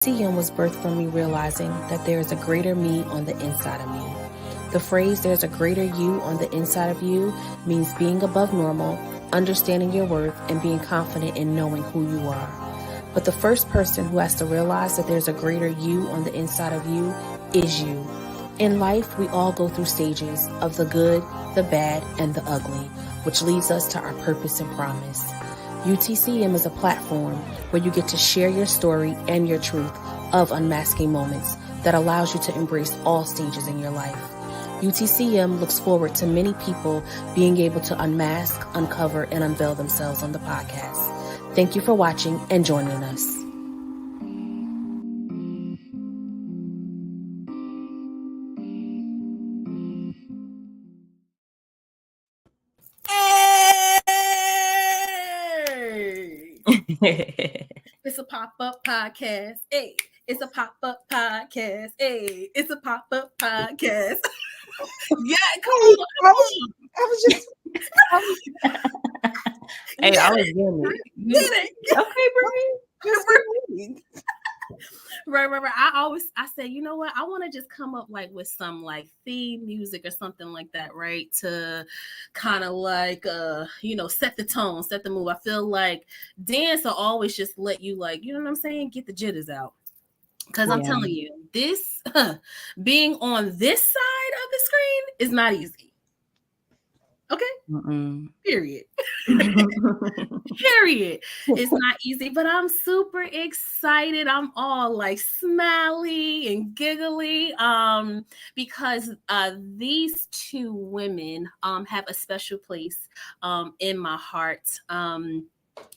UTCM was birthed from me realizing that there is a greater me on the inside of me. The phrase, there's a greater you on the inside of you, means being above normal, understanding your worth, and being confident in knowing who you are. But the first person who has to realize that there's a greater you on the inside of you is you. In life, we all go through stages of the good, the bad, and the ugly, which leads us to our purpose and promise. UTCM is a platform where you get to share your story and your truth of unmasking moments that allows you to embrace all stages in your life. UTCM looks forward to many people being able to unmask, uncover, and unveil themselves on the podcast. Thank you for watching and joining us. It's a pop-up podcast. Hey, it's a pop-up podcast. Hey, it's a pop-up podcast. Yeah, come on. I was Hey, I was doing it. Did it. Okay, Bree. Right. I say, you know what? I want to just come up like with some like theme music or something like that, right? To kind of like set the tone, set the mood. I feel like dance will always just let you like, you know what I'm saying? Get the jitters out. Because I'm telling you, this being on this side of the screen is not easy. Okay. Period. Period. It's not easy, but I'm super excited. I'm all like smiley and giggly because these two women have a special place in my heart. And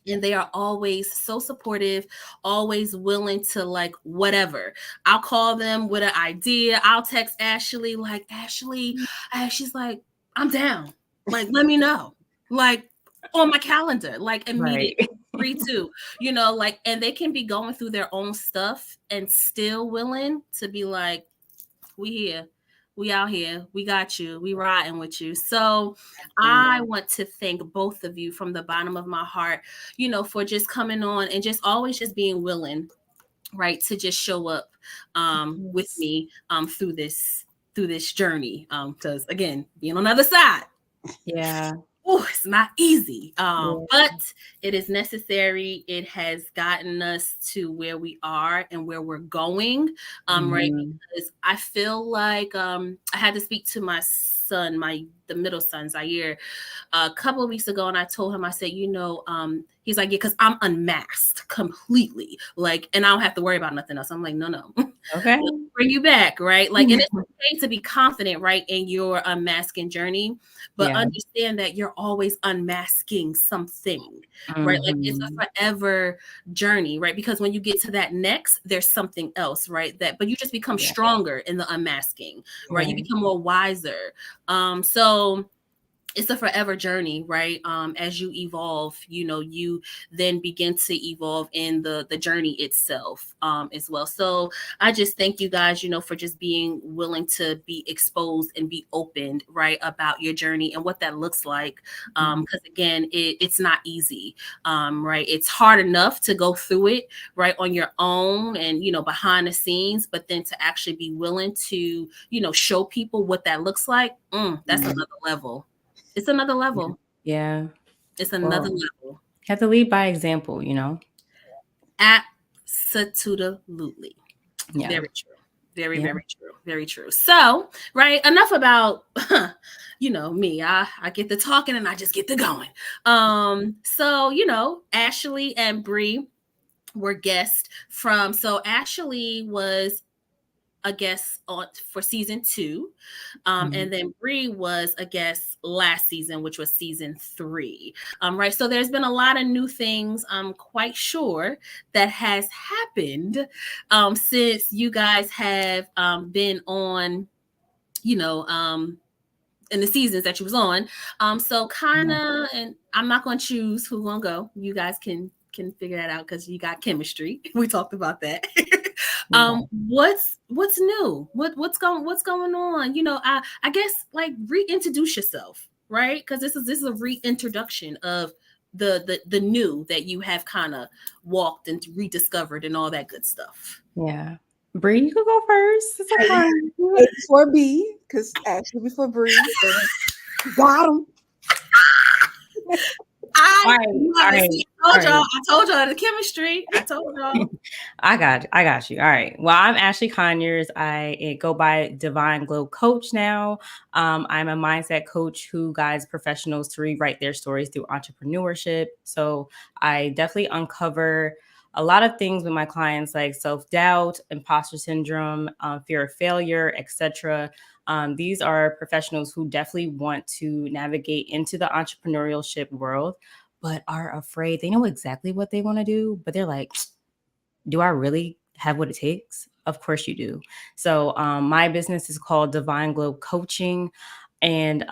they are always so supportive, always willing to like whatever. I'll call them with an idea. I'll text Ashley like, Ashley, she's like, I'm down. Like, let me know. Like on my calendar, like immediately. Free too, like, and they can be going through their own stuff and still willing to be like, we here. We out here. We got you. We riding with you. So I want to thank both of you from the bottom of my heart, for just coming on and just always just being willing, right, to just show up with me through this journey. Because again, being on the other side. Yeah. Oh, it's not easy, but it is necessary. It has gotten us to where we are and where we're going, right? Because I feel like I had to speak to my son, the middle son, Zaire, a couple of weeks ago, and I told him, I said, he's like, yeah, because I'm unmasked completely, like, and I don't have to worry about nothing else. I'm like, no. Okay. Bring you back, right? Like, and it's okay to be confident, right, in your unmasking journey, but understand that you're always unmasking something, right? Like, it's a forever journey, right? Because when you get to that next, there's something else, right? But you just become stronger in the unmasking, right? You become more wiser. So it's a forever journey, right? As you evolve, you then begin to evolve in the journey itself as well. So I just thank you guys, for just being willing to be exposed and be opened, right, about your journey and what that looks like. Because again, it's not easy, right? It's hard enough to go through it, right, on your own and, behind the scenes, but then to actually be willing to, show people what that looks like, that's another level. It's another level. Yeah. It's another level. Have to lead by example, Absolutely. Yeah. Very true. Very true. Very true. So, right, enough about, me. I get to talking and I just get to going. So, Ashley and Bree were guests so Ashley was a guest for season 2. And then Bree was a guest last season, which was season 3. Right. So there's been a lot of new things, I'm quite sure, that has happened since you guys have been on, in the seasons that you was on. So kind of, and I'm not going to choose who's going to go. You guys can figure that out because you got chemistry. We talked about that. What's new? What's going on? I guess like reintroduce yourself, right? Because this is a reintroduction of the new that you have kind of walked and rediscovered and all that good stuff. Yeah. Bree, you can go first. It's okay. A before B, because Ashley before Bree. Got him. I All told y'all the chemistry. I told y'all. I got you. All right. Well, I'm Ashley Conyers. I go by Divine Glow Coach now. I'm a mindset coach who guides professionals to rewrite their stories through entrepreneurship. So I definitely uncover a lot of things with my clients, like self-doubt, imposter syndrome, fear of failure, etc. These are professionals who definitely want to navigate into the entrepreneurship world, but are afraid. They know exactly what they want to do, but they're like, do I really have what it takes? Of course you do. So my business is called Divine Glow Coaching. And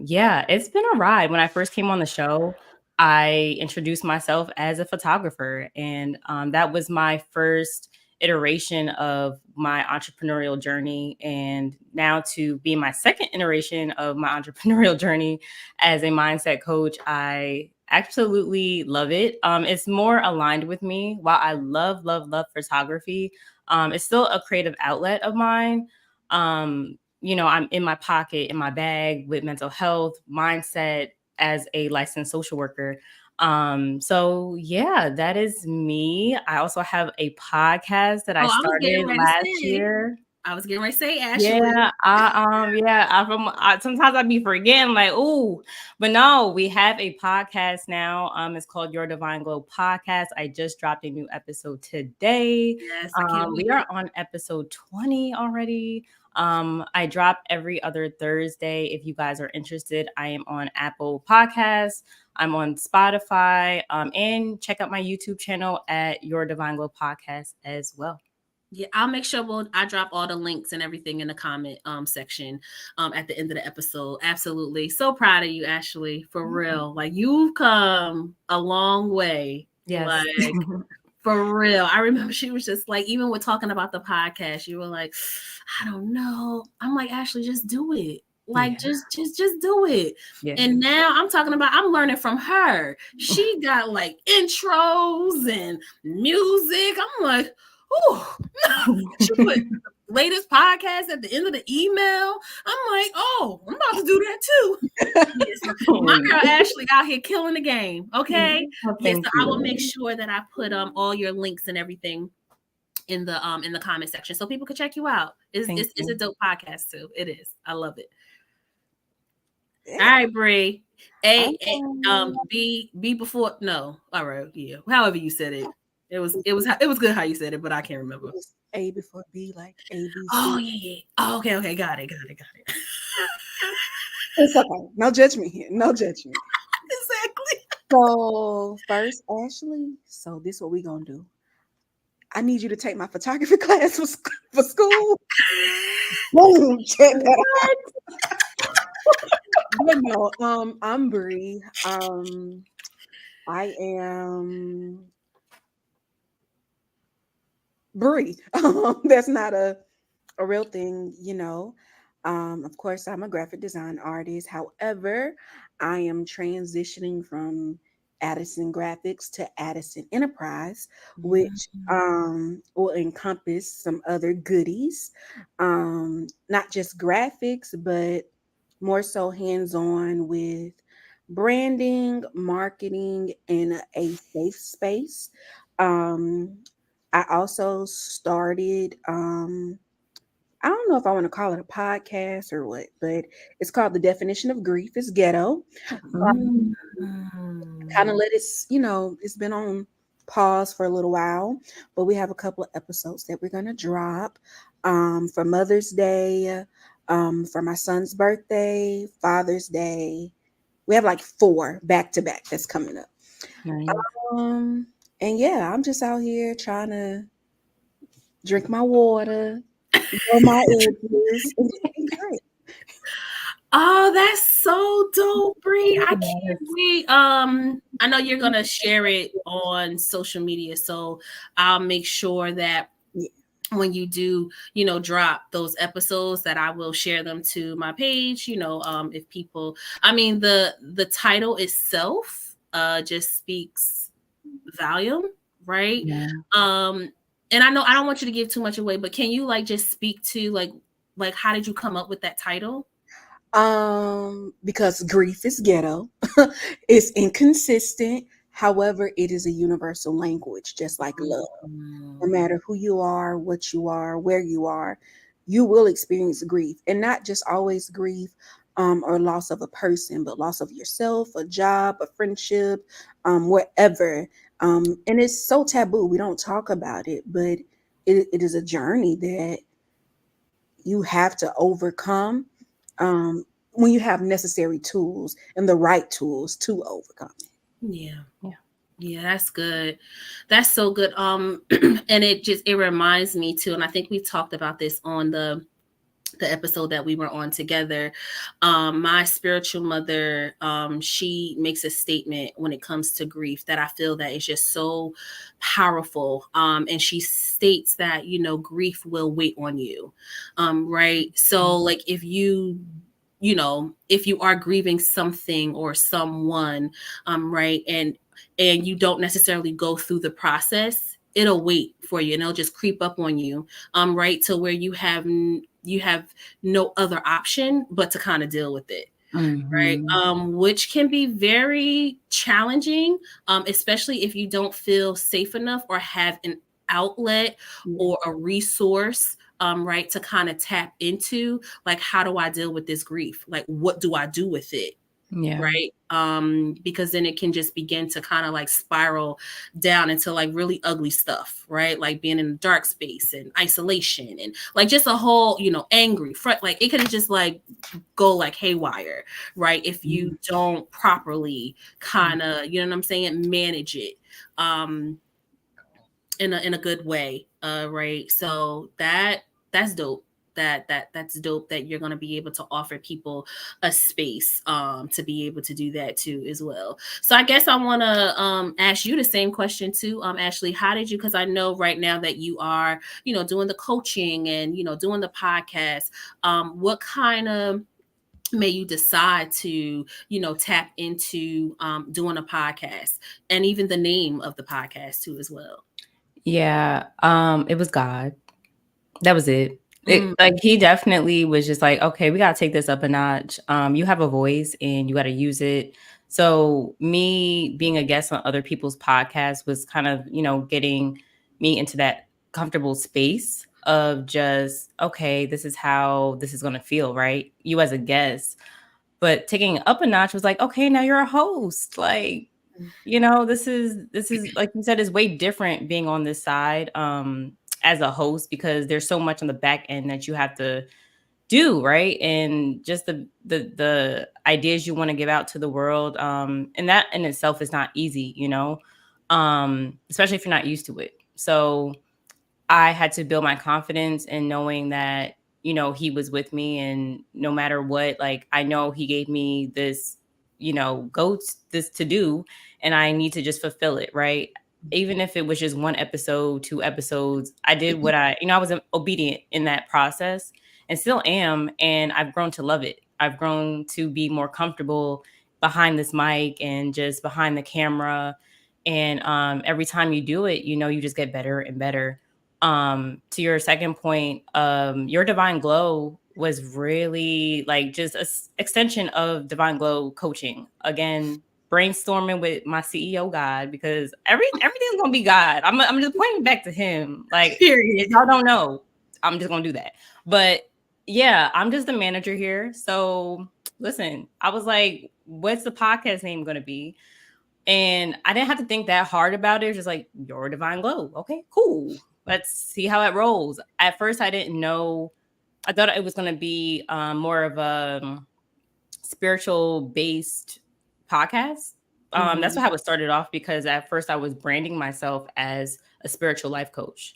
yeah, it's been a ride. When I first came on the show, I introduced myself as a photographer. And that was my first iteration of my entrepreneurial journey. And now to be my second iteration of my entrepreneurial journey as a mindset coach, I absolutely love it. It's more aligned with me. While I love photography, it's still a creative outlet of mine. I'm in my pocket, in my bag with mental health, mindset as a licensed social worker. So yeah, that is me. I also have a podcast that I started last year. I was getting ready to say, Ashley. Sometimes I be forgetting, like, ooh, but no, we have a podcast now. It's called Your Divine Glow Podcast. I just dropped a new episode today. Yes, I can't wait. We are on episode 20 already. I drop every other Thursday. If you guys are interested, I am on Apple Podcasts. I'm on Spotify, and check out my YouTube channel at Your Divine Glow Podcast as well. Yeah, I'll make sure I drop all the links and everything in the comment section at the end of the episode. Absolutely. So proud of you, Ashley, for real. Like, you've come a long way. Yes. Like, for real. I remember she was just like, even with talking about the podcast, you were like, I don't know. I'm like, Ashley, just do it. Like, just do it. Yeah. And now I'm learning from her. She got like intros and music. I'm like, oh, she put the latest podcast at the end of the email. I'm like, oh, I'm about to do that too. Yes, my girl Ashley out here killing the game. Okay. Yes, so I will make sure that I put all your links and everything in the comment section so people can check you out. It's a dope podcast too. It is. I love it. Yeah. All right, Bree. B before no. All right, yeah. However you said it. It was good how you said it, but I can't remember. It was A before B, like A, B, C. Oh yeah. Oh, okay. Got it. It's okay. No judgment here. No judgment. Exactly. So first, Ashley. So this is what we gonna do. I need you to take my photography class for school. Boom, check that out. But no, I'm Bree. I am Bree. That's not a real thing, you know. Of course, I'm a graphic design artist. However, I am transitioning from Addison Graphics to Addison Enterprise, which will encompass some other goodies. Not just graphics, but more so hands-on with branding, marketing, in a safe space. I also started, I don't know if I want to call it a podcast or what, but it's called The Definition of Grief is Ghetto. Kind of let it, it's been on pause for a little while, but we have a couple of episodes that we're going to drop for Mother's Day, for my son's birthday, Father's Day. We have like 4 back-to-back that's coming up. Nice. And yeah, I'm just out here trying to drink my water, blow my edges. Oh, that's so dope, Bree. I can't wait. I know you're gonna share it on social media, so I'll make sure that when you do, drop those episodes, that I will share them to my page. If people, I mean, the title itself just speaks volume, right? Yeah. And I know I don't want you to give too much away, but can you like just speak to like how did you come up with that title? Because grief is ghetto, it's inconsistent. However, it is a universal language, just like love. No Mm, matter who you are, what you are, where you are, you will experience grief, and not just always grief or loss of a person, but loss of yourself, a job, a friendship, whatever. And it's so taboo. We don't talk about it, but it is a journey that you have to overcome um, when you have necessary tools and the right tools to overcome it. yeah. Yeah. Yeah, that's good. That's so good. And it reminds me too, and I think we talked about this on the episode that we were on together. My spiritual mother, she makes a statement when it comes to grief that I feel that is just so powerful. And she states that, grief will wait on you. Right. So like if if you are grieving something or someone, right, and you don't necessarily go through the process, it'll wait for you and it'll just creep up on you, right, to where you have no other option but to kind of deal with it, right? Mm-hmm. Which can be very challenging, especially if you don't feel safe enough or have an outlet or a resource, right, to kind of tap into, like, how do I deal with this grief? Like, what do I do with it? Yeah. Right. Because then it can just begin to kind of like spiral down into like really ugly stuff, right? Like being in a dark space and isolation and like just a whole, angry front, like it could just like go like haywire, right? If you don't properly kind of, you know what I'm saying, manage it in a good way, right? So that's dope. That's dope that you're going to be able to offer people a space to be able to do that too as well. So I guess I want to ask you the same question too, Ashley. How did you, because I know right now that you are, doing the coaching and, doing the podcast, what kind of made you decide to, tap into doing a podcast, and even the name of the podcast too as well? Yeah. It was God. That was it. Mm, Like he definitely was just like, okay, we gotta take this up a notch. You have a voice and you gotta use it. So me being a guest on other people's podcasts was kind of, getting me into that comfortable space of just, okay, this is how this is gonna feel, right? You as a guest. But taking it up a notch was like, okay, now you're a host. Like, this is like you said, is way different being on this side as a host, because there's so much on the back end that you have to do, right? And just the ideas you want to give out to the world, and that in itself is not easy, especially if you're not used to it. So I had to build my confidence in knowing that, he was with me, and no matter what, like, I know he gave me this, this to do, and I need to just fulfill it, right? Even if it was just one episode, 2 episodes, I did what I was obedient in that process and still am. And I've grown to love it. I've grown to be more comfortable behind this mic and just behind the camera. And every time you do it, you just get better and better. To your second point, your Divine Glow was really like just an extension of Divine Glow coaching. Again, brainstorming with my CEO God, because everything's gonna be God. I'm just pointing back to him. Like, Period. if y'all don't know, I'm just gonna do that. But yeah, I'm just the manager here. So listen, I was like, what's the podcast name gonna be? And I didn't have to think that hard about it. It was just like, your Divine Glow. Okay, cool. Let's see how it rolls. At first, I didn't know. I thought it was going to be more of a spiritual based podcast. That's how it started off, because at first I was branding myself as a spiritual life coach.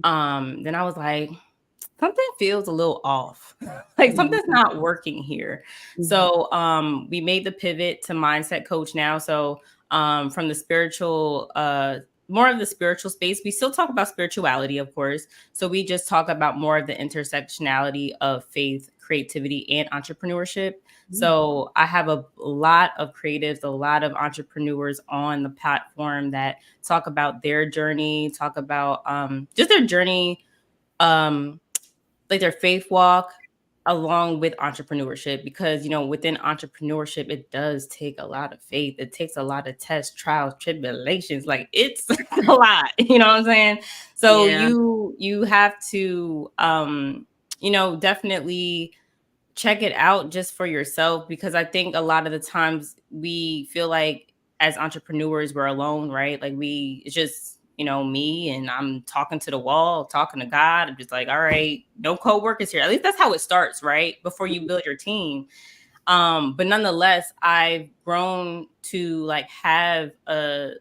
Then I was like, something feels a little off. Like something's not working here. So we made the pivot to mindset coach now. So from the spiritual more of the spiritual space. We still talk about spirituality, of course. So we just talk about more of the intersectionality of faith, creativity, and entrepreneurship. So I have a lot of creatives, a lot of entrepreneurs on the platform that talk about their journey, talk about just their journey, like their faith walk along with entrepreneurship, because within entrepreneurship it does take a lot of faith. It takes a lot of tests, trials, tribulations. Like, it's a lot, you know what I'm saying? So Yeah. you have to definitely check it out just for yourself, because I think a lot of the times we feel like as entrepreneurs we're alone, right? Like, it's just me, and I'm talking to the wall, talking to God. I'm just like, all right, no co-workers here. At least that's how it starts, right? Before you build your team. But nonetheless, I've grown to like have a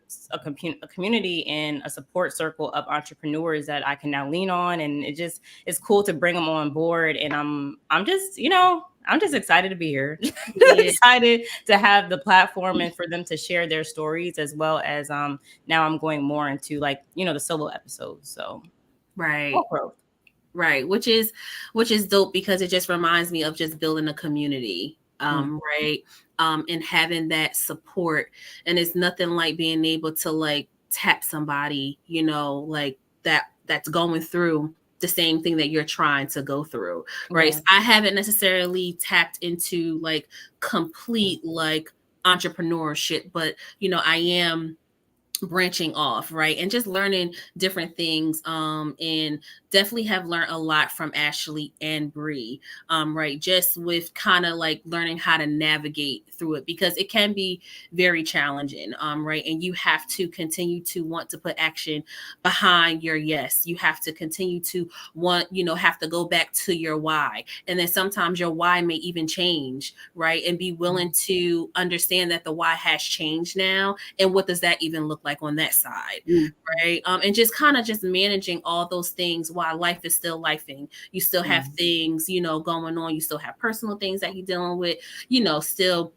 community and a support circle of entrepreneurs that I can now lean on, and it's cool to bring them on board. And I'm just I'm just excited to be here. Yeah. Excited to have the platform and for them to share their stories, as well as now I'm going more into like the solo episodes. So Right. growth. Right, which is dope, because it just reminds me of just building a community, right, and having that support. And it's nothing like being able to like tap somebody, like that's going through the same thing that you're trying to go through, right? Yeah. So I haven't necessarily tapped into like complete like entrepreneurship, but I am branching off, right, and just learning different things, and definitely have learned a lot from Ashley and Bree, right, just with kind of like learning how to navigate through it, because it can be very challenging, right, and you have to continue to want to put action behind your yes. You have to continue to want, have to go back to your why, and then sometimes your why may even change, right, and be willing to understand that the why has changed now, and what does that even look like on that side, right? And just kind of just managing all those things while life is still lifing. You still have things, going on. You still have personal things that you're dealing with, still,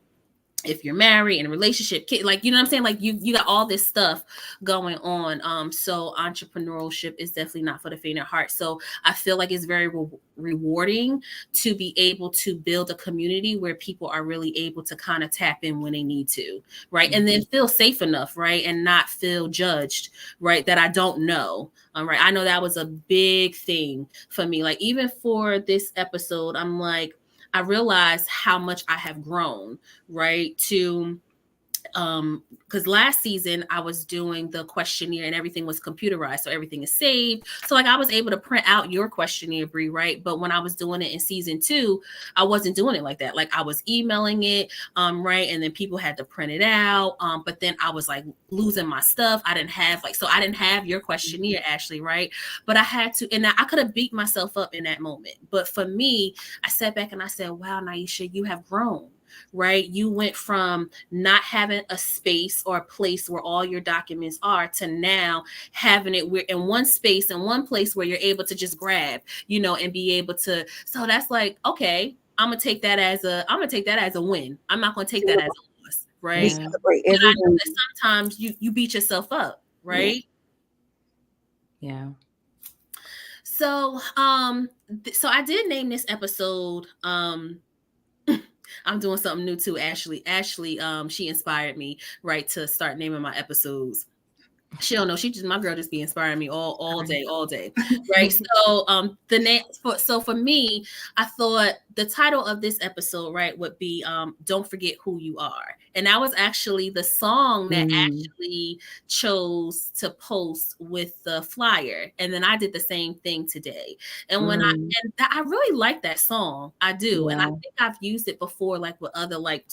if you're married in a relationship, kid, like, you know what I'm saying? Like, you got all this stuff going on. So entrepreneurship is definitely not for the faint of heart. So I feel like it's very rewarding to be able to build a community where people are really able to kind of tap in when they need to, right? And then feel safe enough, right? And not feel judged, right? That I don't know. Right. I know that was a big thing for me. Like, even for this episode, I'm like, I realized how much I have grown, right? To because last season I was doing the questionnaire and everything was computerized, so everything is saved. So like, I was able to print out your questionnaire, Bree, right? But when I was doing it in season 2, I wasn't doing it like that. Like, I was emailing it, right, and then people had to print it out. But then I was like losing my stuff. I didn't have your questionnaire, Ashley, right? But I had to, and I could have beat myself up in that moment. But for me, I sat back and I said, "Wow, Naisha, you have grown." Right? You went from not having a space or a place where all your documents are to now having it in one space, in one place where you're able to just grab, and be able to. So that's like, okay, I'm gonna take that as a win. I'm not gonna take that as a loss, right? We celebrate But I know everyone. that sometimes you beat yourself up, right? Yeah. So so I did name this episode I'm doing something new too, Ashley. Ashley, she inspired me, right, to start naming my episodes. She don't know. She just, my girl just be inspiring me all day, right? So the next for me, I thought the title of this episode, right, would be "Don't Forget Who You Are," and that was actually the song that Ashley chose to post with the flyer, and then I did the same thing today. And I really like that song, I do, and I think I've used it before, like with other like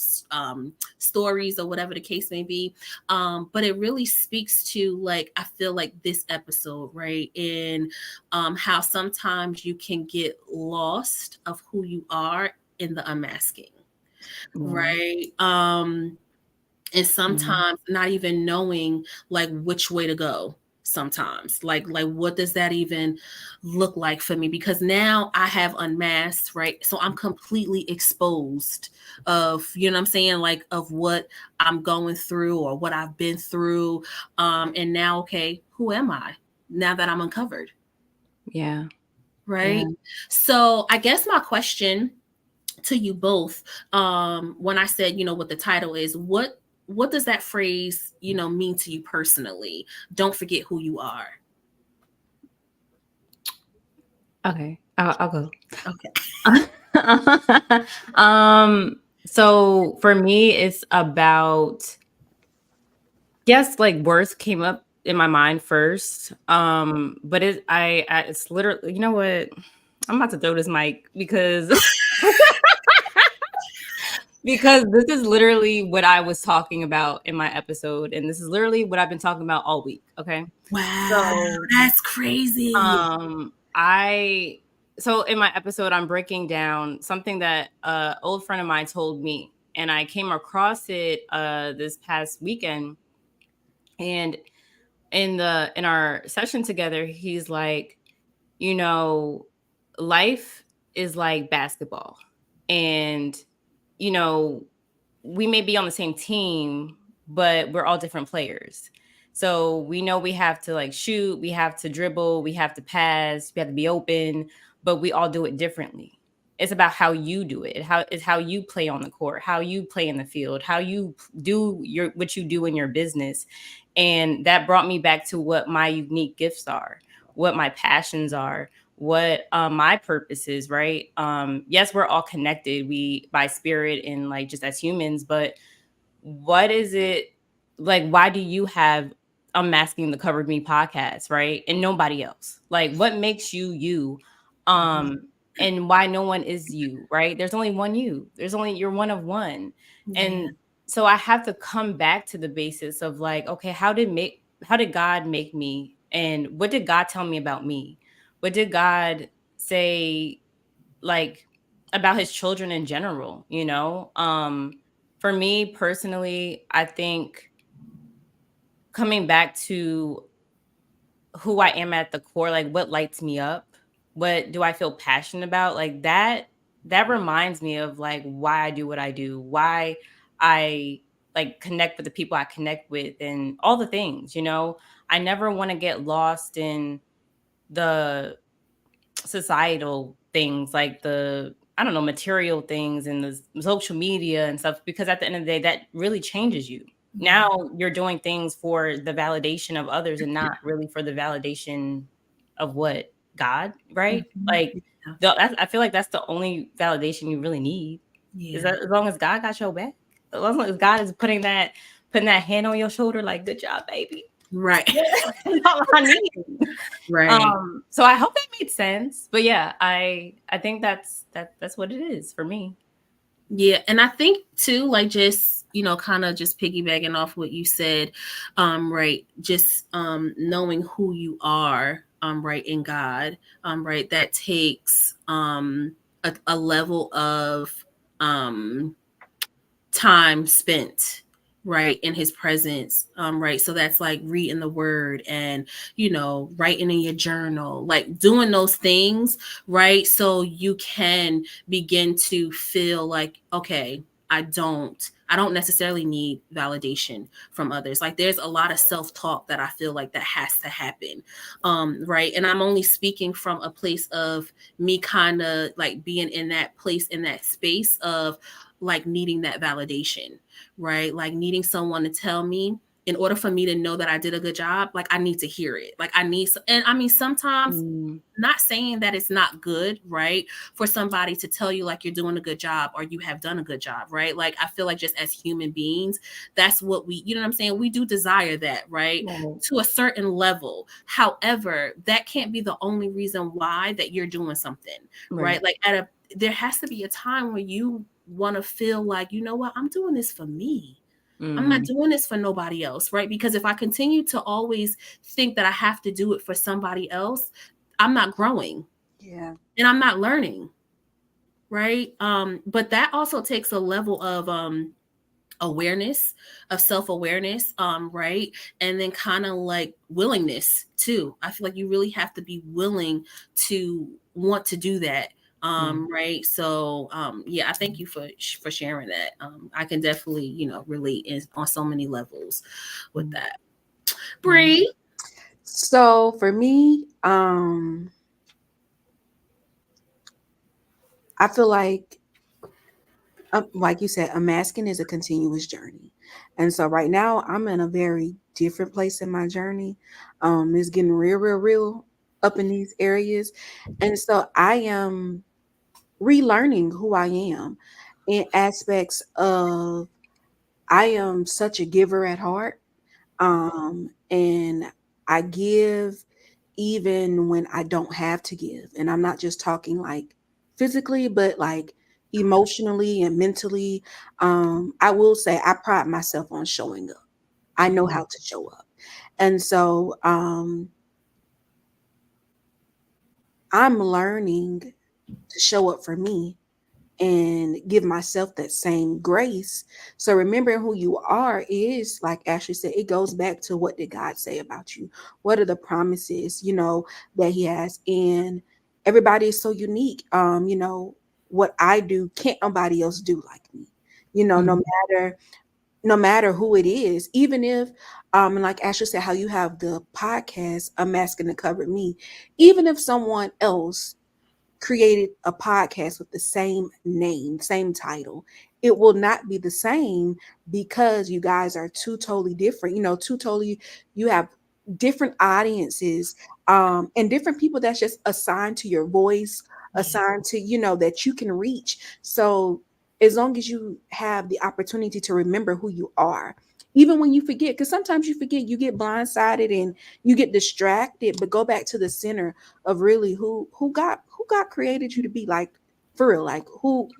stories or whatever the case may be. But it really speaks to, like, I feel like this episode, right, in how sometimes you can get lost of who you are in the unmasking, right? And sometimes not even knowing like which way to go. sometimes. Like what does that even look like for me? Because now I have unmasked, right? So I'm completely exposed of, you know what I'm saying, like of what I'm going through or what I've been through. And now, okay, who am I now that I'm uncovered? Yeah. Right. Yeah. So I guess my question to you both, when I said, what the title is, what does that phrase, mean to you personally? Don't forget who you are. Okay. I'll go. Okay. So for me, it's about, yes, like words came up in my mind first. But it's literally, you know what? I'm about to throw this mic because because this is literally what I was talking about in my episode, and this is literally what I've been talking about all week. Okay. Wow, So that's crazy. I so in my episode, I'm breaking down something that an old friend of mine told me, and I came across it this past weekend. And in our session together, he's like, you know, life is like basketball, and you know, we may be on the same team, but we're all different players. So we know we have to like shoot, we have to dribble, we have to pass, we have to be open, but we all do it differently. It's about how you do it. It's how you play on the court, how you play in the field, how you do what you do in your business. And that brought me back to what my unique gifts are, what my passions are, what my purpose is, right? Yes, we're all connected, we by spirit and like just as humans, but what is it like? Why do you have Unmasking the Covered Me podcast, right? And nobody else? Like, what makes you you? Um, and why no one is you, right? There's only one you. You're one of one. Yeah. And so I have to come back to the basis of like, okay, how did God make me? And what did God tell me about me? What did God say, like, about his children in general, you know? For me personally, I think coming back to who I am at the core, like what lights me up, what do I feel passionate about, like that reminds me of like why I do what I do, why I like connect with the people I connect with and all the things, you know. I never want to get lost in the societal things, like the, I don't know, material things and the social media and stuff, because at the end of the day that really changes you. Yeah. Now you're doing things for the validation of others and not really for the validation of what God, right? Mhm. Like I feel like that's the only validation you really need, is Yeah. that as long as God got your back, as long as God is putting that hand on your shoulder like, good job, baby. Right. That's all I need. Right. So I hope that made sense. But yeah, I think that's what it is for me. Yeah, and I think too, like just kind of just piggybacking off what you said, right? Just knowing who you are, right, in God, right. That takes a level of um time spent, right, in his presence, right. So that's like reading the word and writing in your journal, like doing those things, right, so you can begin to feel like, okay, I don't necessarily need validation from others. Like there's a lot of self-talk that I feel like that has to happen, right. And I'm only speaking from a place of me kind of like being in that place, in that space of like needing that validation, right? Like needing someone to tell me, in order for me to know that I did a good job, like I need to hear it. Like I need, and I mean, sometimes, not saying that it's not good, right? For somebody to tell you like you're doing a good job or you have done a good job, right? Like I feel like just as human beings, that's what we, you know what I'm saying? We do desire that, right? Right. To a certain level. However, that can't be the only reason why that you're doing something, right? Like there has to be a time where you want to feel like, you know what, I'm doing this for me. I'm not doing this for nobody else, right? Because if I continue to always think that I have to do it for somebody else, I'm not growing. Yeah. And I'm not learning, right? But that also takes a level of awareness of self-awareness, right, and then kind of like willingness too. I feel like you really have to be willing to want to do that, right. So yeah, I thank you for sharing that. I can definitely, relate on so many levels with that. Bree. So for me, I feel like you said, unmasking is a continuous journey. And so right now I'm in a very different place in my journey. It's getting real up in these areas. And so I am relearning who I am in aspects of I am such a giver at heart. And I give even when I don't have to give. And I'm not just talking like physically, but like emotionally and mentally. I will say I pride myself on showing up. I know how to show up. And so I'm learning to show up for me and give myself that same grace. So remembering who you are is, like Ashley said, it goes back to what did God say about you? What are the promises, that he has? And everybody is so unique. What I do, can't nobody else do like me. No matter who it is, even if and like Ashley said, how you have the podcast, Unmasking to Cover Me, even if someone else created a podcast with the same name, same title, it will not be the same because you guys are two totally different, you have different audiences, and different people that's just assigned to your voice, assigned to, that you can reach. So as long as you have the opportunity to remember who you are, even when you forget, because sometimes you forget, you get blindsided and you get distracted, but go back to the center of really who God created you to be, like for real, like who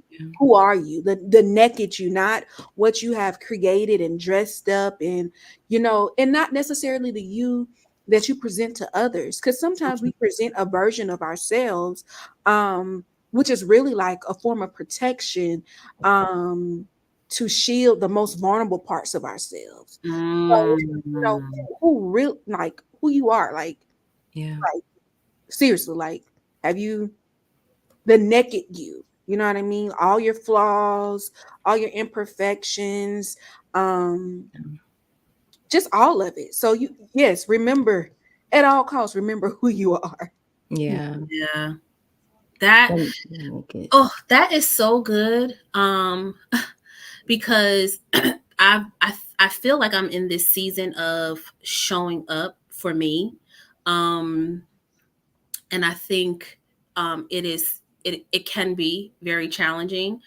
are you, the naked you, not what you have created and dressed up and and not necessarily the you that you present to others, because sometimes we present a version of ourselves, which is really like a form of protection, to shield the most vulnerable parts of ourselves. So Mm. who real, like who you are, like Yeah. seriously, like have you, the naked you know what I mean, all your flaws, all your imperfections, um just all of it. So yes, remember, at all costs, remember who you are. Yeah. Yeah, that Okay. that is so good, because I feel like I'm in this season of showing up for me, um and I think it can be very challenging,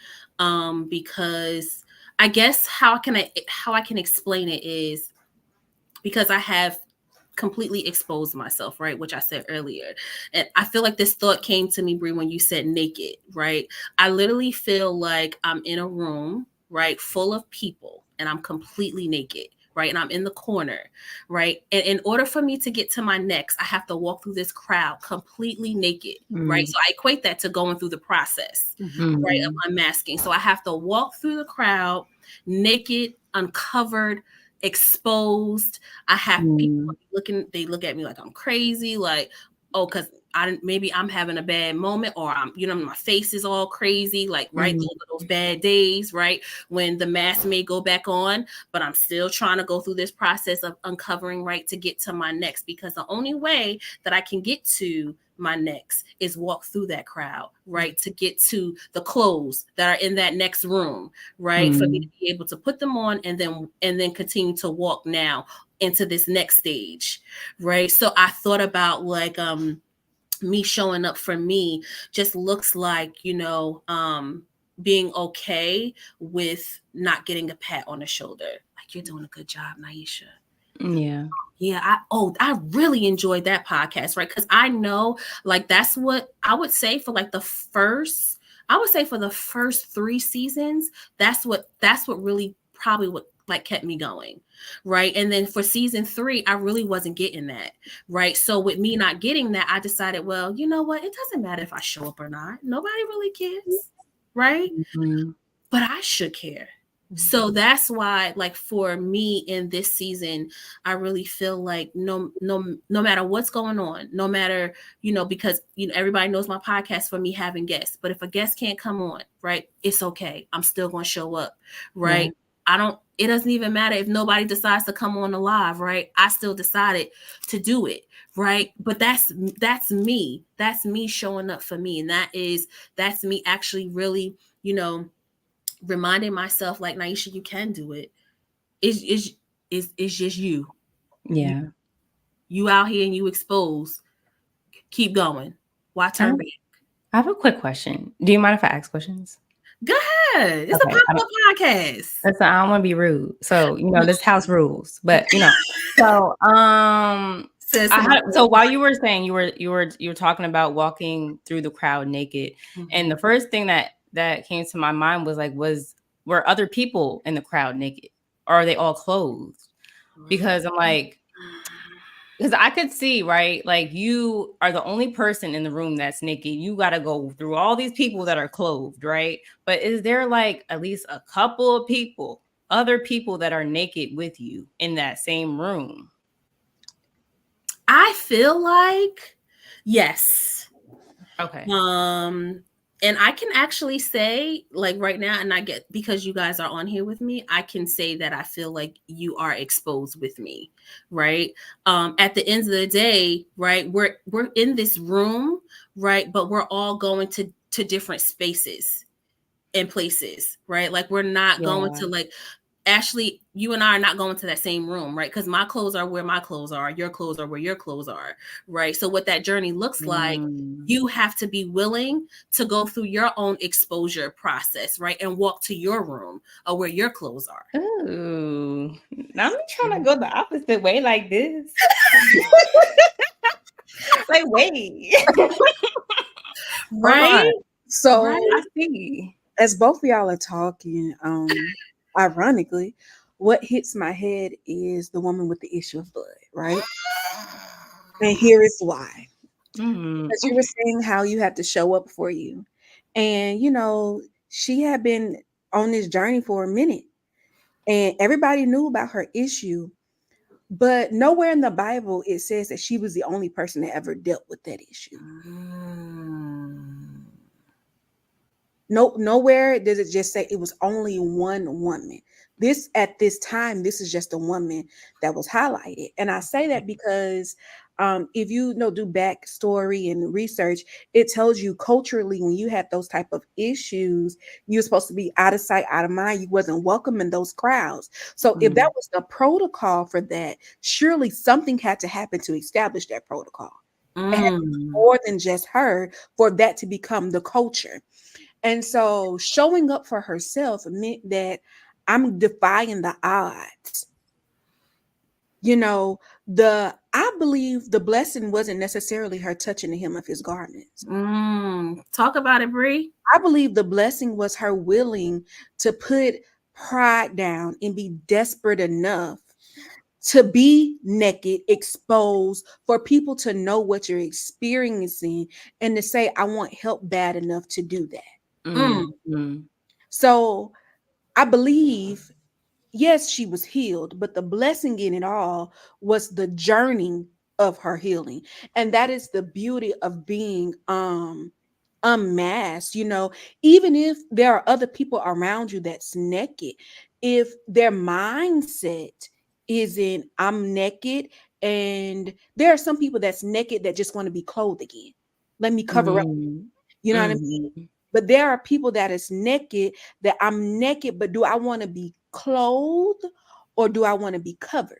because I guess how I can explain it is because I have completely exposed myself, right? Which I said earlier. And I feel like this thought came to me, Brie, when you said naked, right? I literally feel like I'm in a room, right, full of people and I'm completely naked. Right. And I'm in the corner. Right. And in order for me to get to my next, I have to walk through this crowd completely naked. Right. So I equate that to going through the process, right, of unmasking. So I have to walk through the crowd naked, uncovered, exposed. I have people looking, they look at me like I'm crazy, like, oh, because maybe I'm having a bad moment, or my face is all crazy, like, right, those bad days, right, when the mask may go back on, but I'm still trying to go through this process of uncovering, right, to get to my next, because the only way that I can get to my next is walk through that crowd, right, to get to the clothes that are in that next room, right, for me to be able to put them on and then continue to walk now into this next stage, right? So I thought about like me showing up for me just looks like, being okay with not getting a pat on the shoulder, like, you're doing a good job, Naisha. Yeah. Yeah, I really enjoyed that podcast, right? Because I know, like, that's what I would say for like I would say for the first 3 seasons, that's what really probably what like kept me going, right? And then for season 3, I really wasn't getting that, right? So with me not getting that, I decided, well, you know what? It doesn't matter if I show up or not. Nobody really cares, right? But I should care. So that's why, like, for me in this season, I really feel like no matter what's going on, no matter, because everybody knows my podcast for me having guests, but if a guest can't come on, right, it's okay. I'm still gonna show up, right? Yeah. It doesn't even matter if nobody decides to come on the live, right? I still decided to do it, right? But that's me. That's me showing up for me. And that's me actually really, reminding myself, like, Naisha, you can do it. It's just you. Yeah. You out here and you exposed. Keep going. Why turn back? I have a quick question. Do you mind if I ask questions? Go ahead. It's a popular podcast. Listen, I don't want to be rude. So, this house rules. But, so so while you were saying you were talking about walking through the crowd naked, and the first thing that came to my mind was like, were other people in the crowd naked, or are they all clothed? Because I'm like, because I could see, right, like, you are the only person in the room that's naked. You got to go through all these people that are clothed, right? But is there like at least a couple of people, other people that are naked with you in that same room? I feel like yes. Okay. And I can actually say, like, right now, and because you guys are on here with me, I can say that I feel like you are exposed with me, right? At the end of the day, right, we're in this room, right, but we're all going to different spaces and places, right? Like, we're not going to, like, Ashley, you and I are not going to that same room, right? Because my clothes are where my clothes are, your clothes are where your clothes are, right? So what that journey looks like, you have to be willing to go through your own exposure process, right? And walk to your room or where your clothes are. Ooh, I'm trying to go the opposite way, like this. Like, wait. Right? So right? I see. As both of y'all are talking, ironically, what hits my head is the woman with the issue of blood, right? And here is why. Because you were saying how you have to show up for you. And, she had been on this journey for a minute. And everybody knew about her issue. But nowhere in the Bible it says that she was the only person that ever dealt with that issue. No, nowhere does it just say it was only one woman. At this time, this is just a woman that was highlighted. And I say that because if you do backstory and research, it tells you culturally when you have those type of issues, you're supposed to be out of sight, out of mind. You wasn't welcome in those crowds. So if that was the protocol for that, surely something had to happen to establish that protocol. It had to be more than just her for that to become the culture. And so showing up for herself meant that I'm defying the odds. I believe the blessing wasn't necessarily her touching the hem of his garments. Talk about it, Bree. I believe the blessing was her willing to put pride down and be desperate enough to be naked, exposed, for people to know what you're experiencing and to say, I want help bad enough to do that. So I believe, yes, she was healed, but the blessing in it all was the journey of her healing. And that is the beauty of being unmasked. Even if there are other people around you that's naked, if their mindset isn't I'm naked, and there are some people that's naked that just want to be clothed again. Let me cover up. You know what I mean? But there are people that is naked, that I'm naked, but do I want to be clothed or do I want to be covered?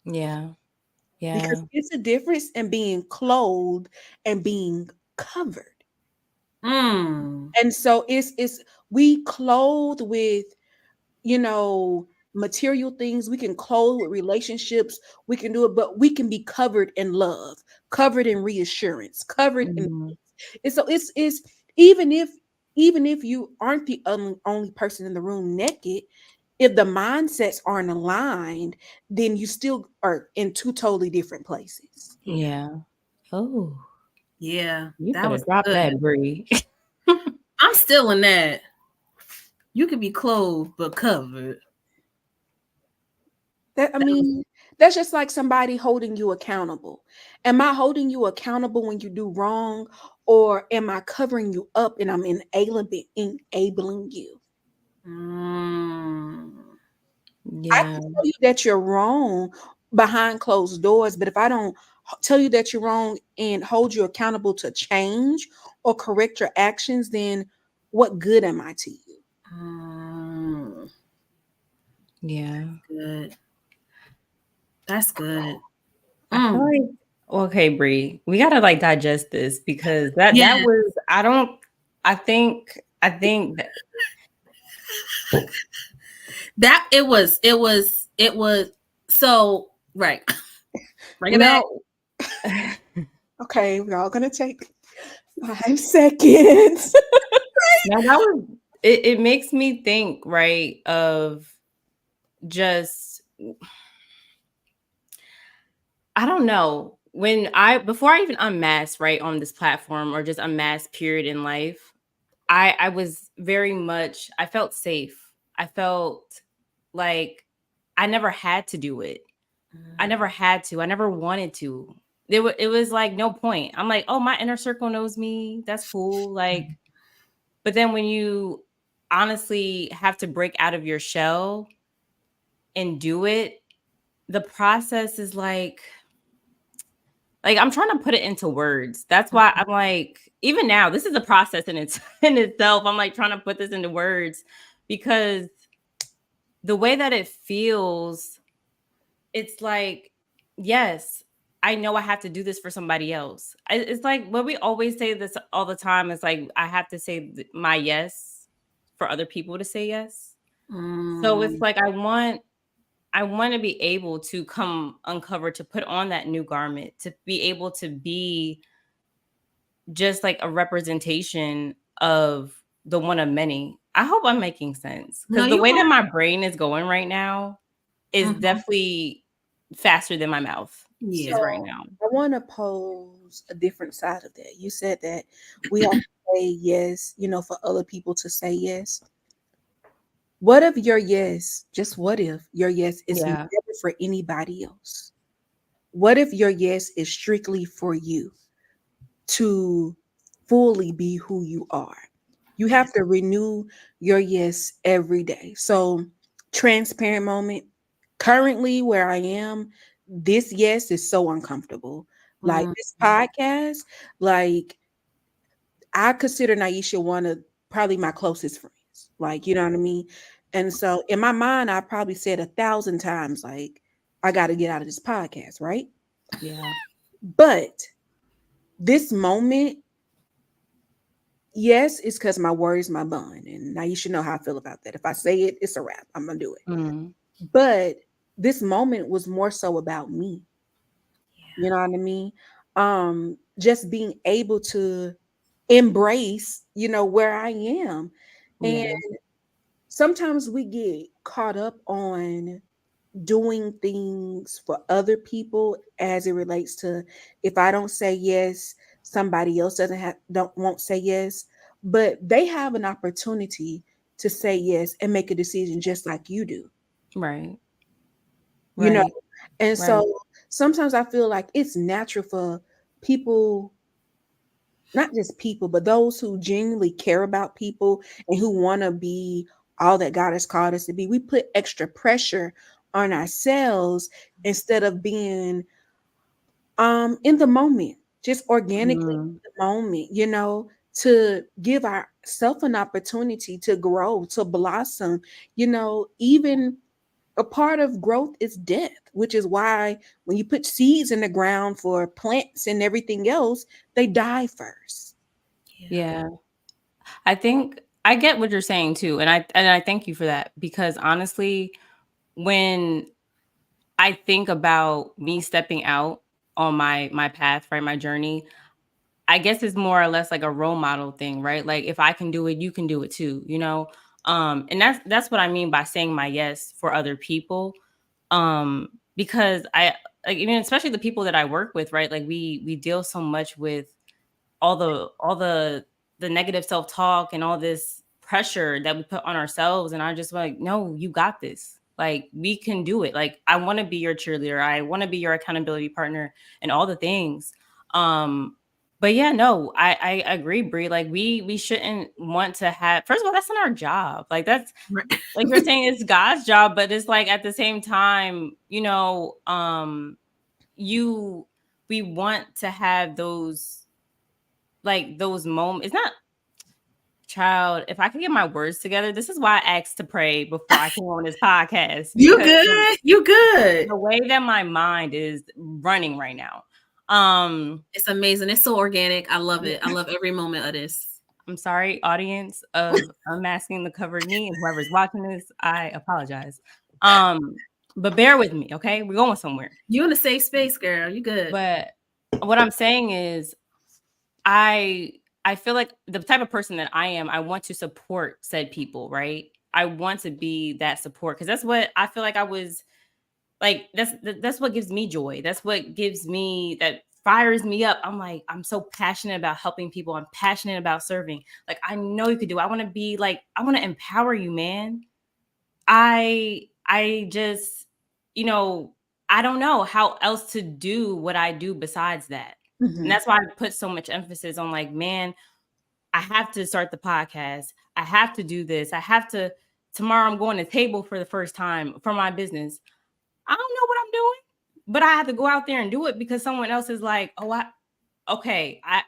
Yeah. Because it's a difference in being clothed and being covered. And so it's we clothe with, material things. We can clothe with relationships. We can do it, but we can be covered in love, covered in reassurance, covered in. And so it's even if you aren't the only person in the room naked, if the mindsets aren't aligned, then you still are in two totally different places. Yeah. Oh. Yeah. You better drop that, Bree. I'm still in that. You could be clothed but covered. I mean, that's just like somebody holding you accountable. Am I holding you accountable when you do wrong, or am I covering you up and I'm enabling you? Mm. I Yeah. can tell you that you're wrong behind closed doors, but if I don't tell you that you're wrong and hold you accountable to change or correct your actions, then what good am I to you? Mm. Yeah. Good. That's good. I feel Mm. like okay, Bree, we gotta like digest this because that Yeah. was I think that That it was so right. Bring it back. no. Okay, we're all gonna take 5 seconds. Now that was it makes me think, right, of just I don't know. Before I even unmasked, right, on this platform or just unmasked period in life, I was very much I felt safe. I felt like I never had to do it. I never had to. I never wanted to. It was like no point. I'm like, oh, my inner circle knows me. That's cool. Like, but then when you honestly have to break out of your shell and do it, the process is like I'm trying to put it into words. That's why I'm like, even now, this is a process in its in itself. I'm like trying to put this into words because the way that it feels, it's like, yes, I know I have to do this for somebody else. It's like what we always say this all the time. It's like I have to say my yes for other people to say yes. So it's Mm. like I want to be able to come uncover to put on that new garment, to be able to be just like a representation of the one of many. I hope I'm making sense No, because the you way are. that my brain is going right now is Mhm. definitely faster than my mouth Yeah. is right So now. I want to pose a different side of that. You said that we have to say yes, for other people to say yes. What if your yes, just what if your yes is Yeah. never for anybody else? What if your yes is strictly for you to fully be who you are? You have to renew your yes every day. So, transparent moment. Currently, where I am, this yes is so uncomfortable. Like Mm. this podcast, like I consider Naisha one of probably my closest friends. Like, you know what I mean? And so in my mind, I probably said 1,000 times, like, I got to get out of this podcast, right? Yeah. But this moment, yes, it's because my word is my bond. And now you should know how I feel about that. If I say it, it's a wrap. I'm going to do it. Mm. But this moment was more so about me. You know what I mean? Just being able to embrace, where I am. And Yeah. sometimes we get caught up on doing things for other people as it relates to if I don't say yes, somebody else doesn't have don't won't say yes, but they have an opportunity to say yes and make a decision just like you do, Right. you know. Right. And Right. so sometimes I feel like it's natural for people, not just people, but those who genuinely care about people and who want to be all that God has called us to be. We put extra pressure on ourselves instead of being in the moment, just organically Mm. in the moment, to give ourselves an opportunity to grow, to blossom, even a part of growth is death, which is why when you put seeds in the ground for plants and everything else, they die first. Yeah. Yeah. I think I get what you're saying too. And I thank you for that because honestly, when I think about me stepping out on my path, right, my journey, I guess it's more or less like a role model thing, right? Like if I can do it, you can do it too, you know? And that's what I mean by saying my yes for other people. Because I like even especially the people that I work with, right? Like we deal so much with all the negative self-talk and all this pressure that we put on ourselves. And I just like, no, you got this. Like, we can do it. Like, I want to be your cheerleader. I want to be your accountability partner and all the things. But yeah, no, I agree, Brie. Like, we shouldn't want to have, first of all, that's not our job. Like, that's like you're saying, it's God's job, but it's like at the same time, you know, we want to have those, like, those moments. It's not, child, if I could get my words together, this is why I asked to pray before I came on this podcast. You good? You good? The way that my mind is running right now. It's amazing. It's so organic. I love it. I love every moment of this. I'm sorry, audience of Unmasking the Covered Knee, and whoever's watching this, I apologize. But bear with me, okay? We're going somewhere. You in a safe space, girl. You good. But what I'm saying is, I feel like the type of person that I am, I want to support said people, right? I want to be that support, because that's what I feel like I was like. That's what gives me joy. That's what gives me, that fires me up. I'm like, I'm so passionate about helping people. I'm passionate about serving. Like, I know you could do it. I want to be like, I want to empower you, man. I just, you know, I don't know how else to do what I do besides that. And that's why I put so much emphasis on, like, man, I have to start the podcast. I have to do this. I have to, tomorrow I'm going to table for the first time for my business. I don't know what I'm doing, but I have to go out there and do it because someone else is like, oh,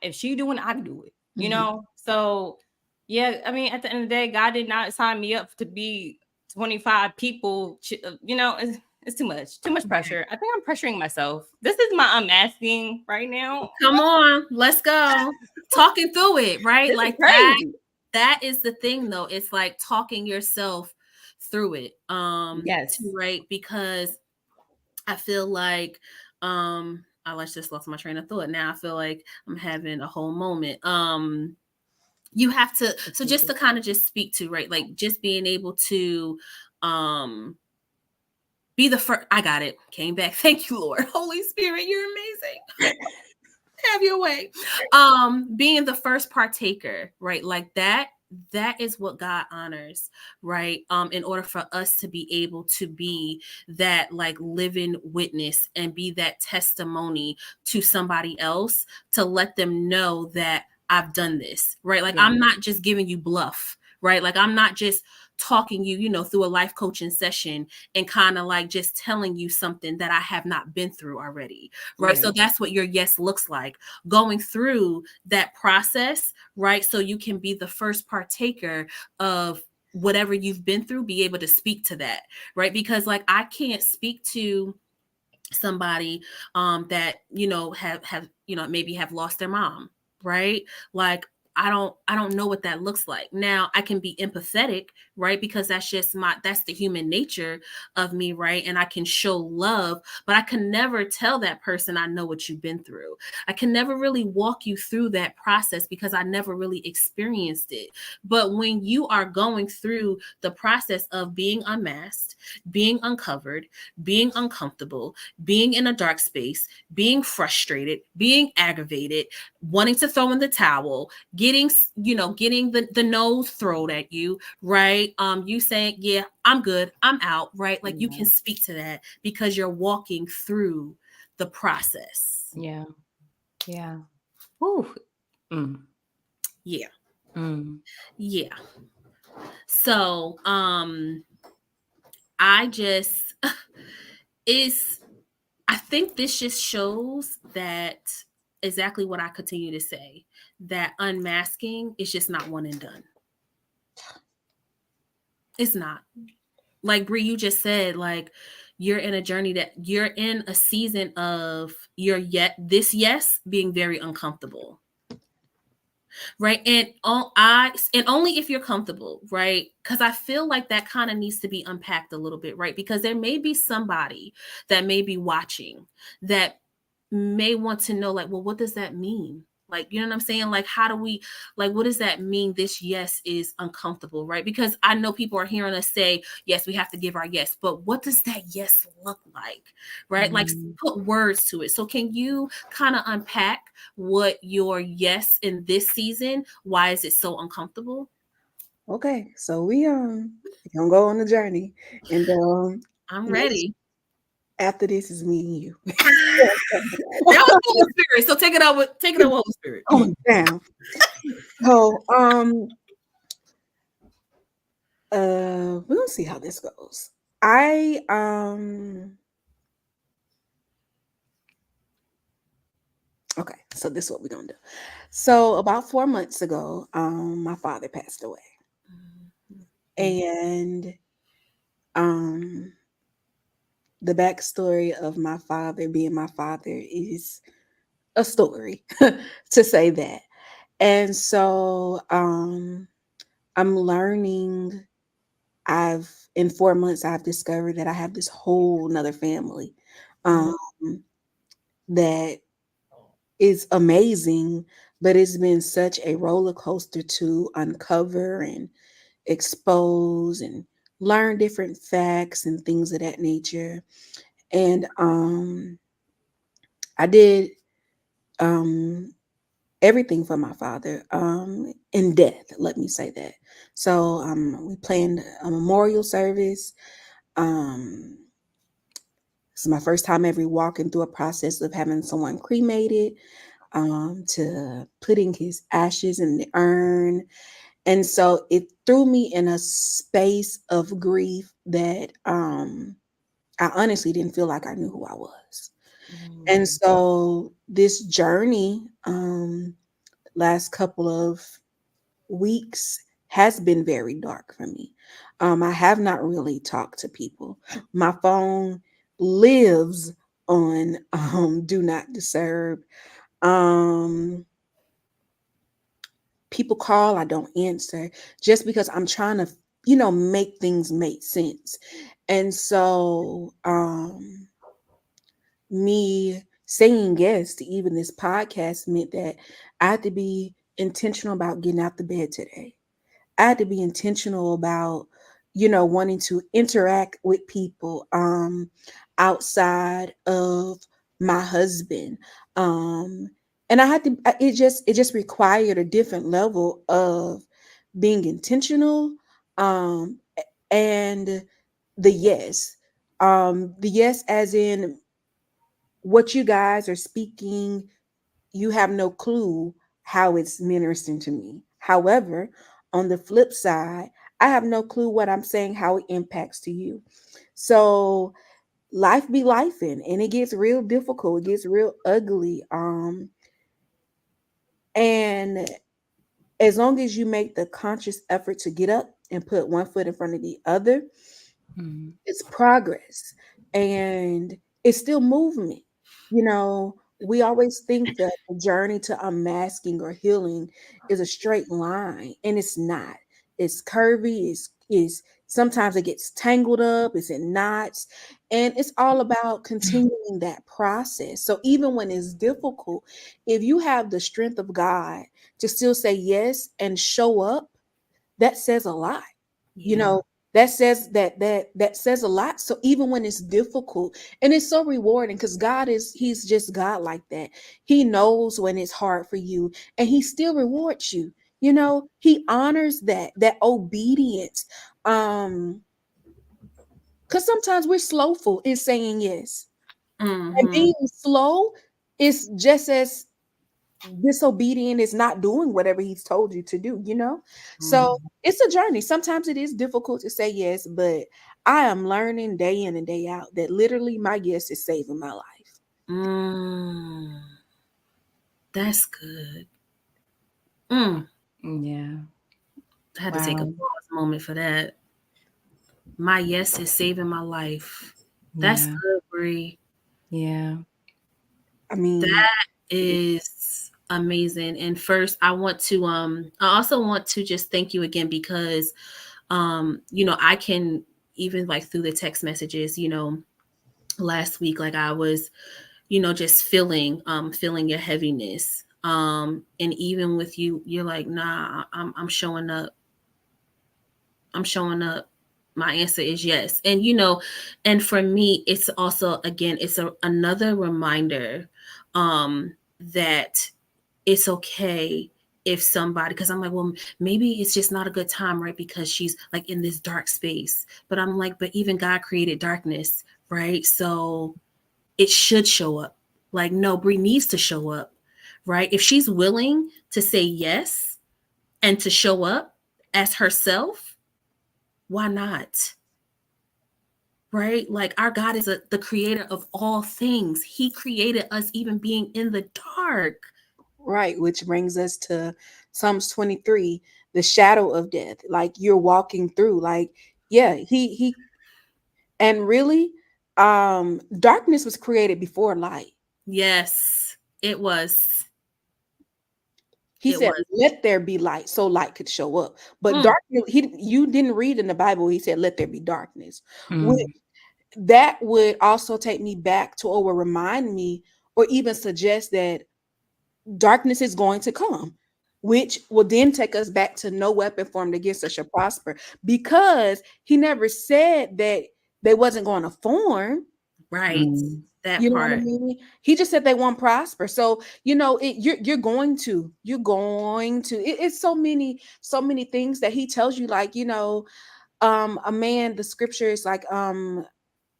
if she doing it, I can do it, you know? So yeah, I mean, at the end of the day, God did not sign me up to be 25 people, you know, it's too much pressure. I think I'm pressuring myself. This is my unmasking right now. Come on, let's go. Talking through it, right? This like that is the thing though. It's like talking yourself through it. Yes. Too, right? Because I feel like I just lost my train of thought. Now I feel like I'm having a whole moment. You have to, so just to kind of just speak to, right? Like, just being able to be the first. I got it. Came back. Thank you, Lord. Holy Spirit, you're amazing. Have your way. Being the first partaker, right? Like that is what God honors, right? In order for us to be able to be that, like, living witness and be that testimony to somebody else, to let them know that I've done this, right? Like, I'm not just giving you bluff, right? Like, I'm not just talking you, you know, through a life coaching session and kind of like just telling you something that I have not been through already, right? So that's what your yes looks like, going through that process, right? So you can be the first partaker of whatever you've been through, be able to speak to that, right? Because, like, I can't speak to somebody that, you know, have you know, maybe have lost their mom, right? Like, I don't know what that looks like. Now I can be empathetic, right? Because that's just that's the human nature of me, right? And I can show love, but I can never tell that person I know what you've been through. I can never really walk you through that process because I never really experienced it. But when you are going through the process of being unmasked, being uncovered, being uncomfortable, being in a dark space, being frustrated, being aggravated, wanting to throw in the towel, getting the nose thrown at you, right? You saying, yeah, I'm good, I'm out, right? Like, you can speak to that because you're walking through the process. Yeah. Ooh. Yeah. Yeah. So I think this just shows that exactly what I continue to say, that unmasking is just not one and done. It's not. Like Brie, you just said, like, you're in a journey, that you're in a season of this yes being very uncomfortable. Right. And only if you're comfortable, right? Because I feel like that kind of needs to be unpacked a little bit, right? Because there may be somebody that may be watching that may want to know, like, well, what does that mean? Like, you know what I'm saying? Like, how do we, like, what does that mean? This yes is uncomfortable, right? Because I know people are hearing us say, yes, we have to give our yes, but what does that yes look like, right? Like, put words to it. So can you kind of unpack what your yes in this season, why is it so uncomfortable? Okay, so we gonna go on the journey, and I'm next ready. after this is me and you. That was Holy Spirit. So take it up, Holy Spirit. Going down. So we're gonna see how this goes. I Okay, so this is what we're gonna do. So about 4 months ago, my father passed away. And um the backstory of my father being my father is a story to say that. And so I'm learning. I've in 4 months I've discovered that I have this whole nother family um that is amazing, but it's been such a roller coaster to uncover and expose and learn different facts and things of that nature. And I did um everything for my father in death, let me say that. So we planned a memorial service. um it's my first time ever walking through a process of having someone cremated, to putting his ashes in the urn. And so it threw me in a space of grief that I honestly didn't feel like I knew who I was. And so this journey, last couple of weeks, has been very dark for me. I have not really talked to people. My phone lives on do not disturb. Um, People call, I don't answer just because I'm trying to, make things make sense. And so, me saying yes to even this podcast meant that I had to be intentional about getting out the bed today. I had to be intentional about, wanting to interact with people outside of my husband. Um and I had to it just required a different level of being intentional, um and the yes. The yes as in what you guys are speaking, you have no clue how it's ministering to me. However, on the flip side, I have no clue what I'm saying, how it impacts to you. So life be life and it gets real difficult. It gets real ugly. And as long as you make the conscious effort to get up and put one foot in front of the other, it's progress and it's still movement. We always think that the journey to unmasking or healing is a straight line, and it's not. It's curvy, is sometimes it gets tangled up, it's in knots, and it's all about continuing that process. So even when it's difficult, if you have the strength of God to still say yes and show up, that says a lot. you Yeah. know that says that says a lot. So even when it's difficult, and it's so rewarding, because he's just God like that. He knows when it's hard for you, and he still rewards you. He honors that obedience. Because sometimes we're slowful in saying yes, and Mm-hmm. being slow is just as disobedient, is not doing whatever he's told you to do. So it's a journey. Sometimes it is difficult to say yes, but I am learning day in and day out that literally my yes is saving my life. Mm, that's good. Mm, Yeah. I had to take a Wow. pause moment for that. My yes is saving my life. That's Yeah. good, Bree. Yeah. I mean, That is amazing. And first, I also want to just thank you again because I can, even like through the text messages, last week, like I was, just feeling your heaviness. And even with you, you're like, nah, I'm showing up. I'm showing up. My answer is yes. And and for me, it's also, again, it's another reminder that it's okay if somebody, because I'm like, well, maybe it's just not a good time, right? Because she's like in this dark space. But I'm like, but even God created darkness, right? So it should show up. Like, no, Brie needs to show up, right? If she's willing to say yes and to show up as herself, why not? Right? Like, our God is the creator of all things. He created us even being in the dark. Right, which brings us to Psalms 23, the shadow of death. Like you're walking through, like, yeah, he and really, darkness was created before light. Yes, it was. He It said, was. "Let there be light," so light could show up. But Mm, darkness, you didn't read in the Bible. He said, "Let there be darkness." Which Mm. that would also take me back to, or will remind me, or even suggest that darkness is going to come, which will then take us back to no weapon formed against us shall prosper, because he never said that they wasn't going to form. right. Mm. That You know what I part. mean? He just said they won't prosper. So, you're going to it's so many things that he tells you, like, a man, the scripture is like,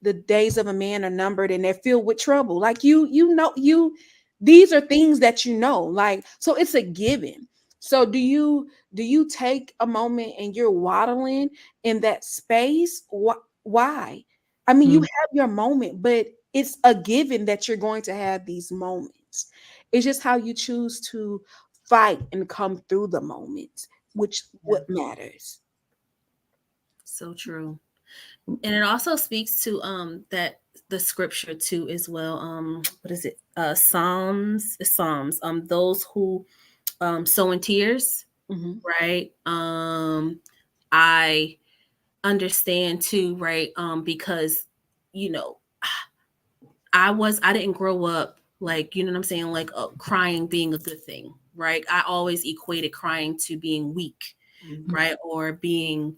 the days of a man are numbered and they're filled with trouble. Like, these are things that like, so it's a given. So do you take a moment and you're waddling in that space? Why? I mean, you Mm. have your moment, but it's a given that you're going to have these moments. It's just how you choose to fight and come through the moments, which Yeah, what matters. so true. And it also speaks to that the scripture too as well. What is it? Psalms. Those who sow in tears, Mhm. right? I understand too, right? Because you know, I didn't grow up like, you know what I'm saying, like crying being a good thing, right? I always equated crying to being weak, Mhm. right? Or being,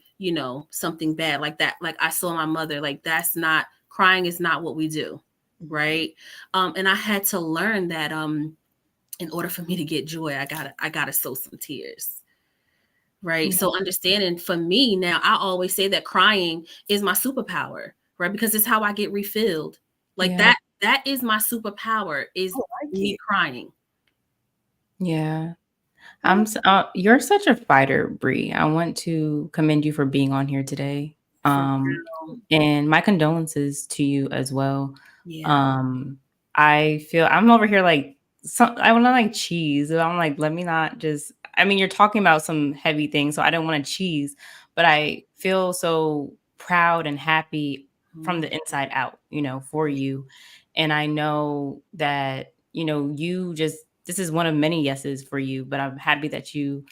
something bad like that. Like I saw my mother, like that's not crying is not what we do, right? And I had to learn that in order for me to get joy, I gotta sow some tears. Right. Yeah. So understanding for me now, I always say that crying is my superpower, right? Because it's how I get refilled. Like Yeah. that is my superpower I is like me it. crying. Yeah. I You're such a fighter, Bree. I want to commend you for being on here today. For Um, real. and my condolences to you as well. Yeah. Um, I feel I'm over here like I want to like cheese. And I'm like, let me not just. I mean, you're talking about some heavy things, so I don't want to cheese, but I feel so proud and happy from Mhm. the inside out, for you. And I know that, you just this is one of many yeses for you, but I'm happy that you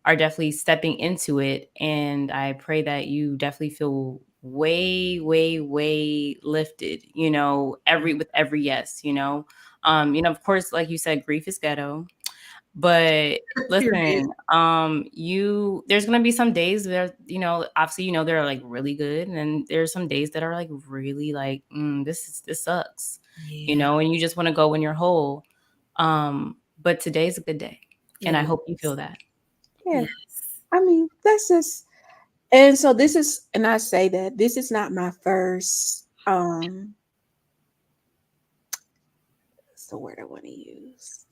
are definitely stepping into it. And I pray that you definitely feel way, way, way lifted, with every yes, of course, like you said, grief is ghetto. But Period. listen, there's gonna be some days where, obviously, they're like really good, and then there's some days that are like really like, this sucks, Yeah. and you just want to go when you're whole. But today's a good day, and It I is. hope you feel that. Yeah. Yes. I mean, that's just, and so this is, and I say that this is not my first, what's the word I want to use?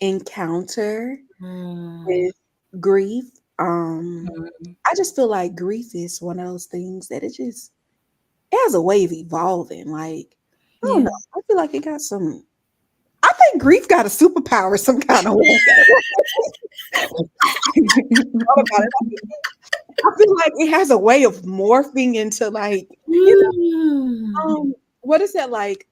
Encounter Mm. with grief. Mhm. I just feel like grief is one of those things that it has a way of evolving. Like, I don't Yeah. know. I feel like it got some. I think grief got a superpower some kind of way. Thought about it. I feel like it has a way of morphing into, like, Mm. what is that, like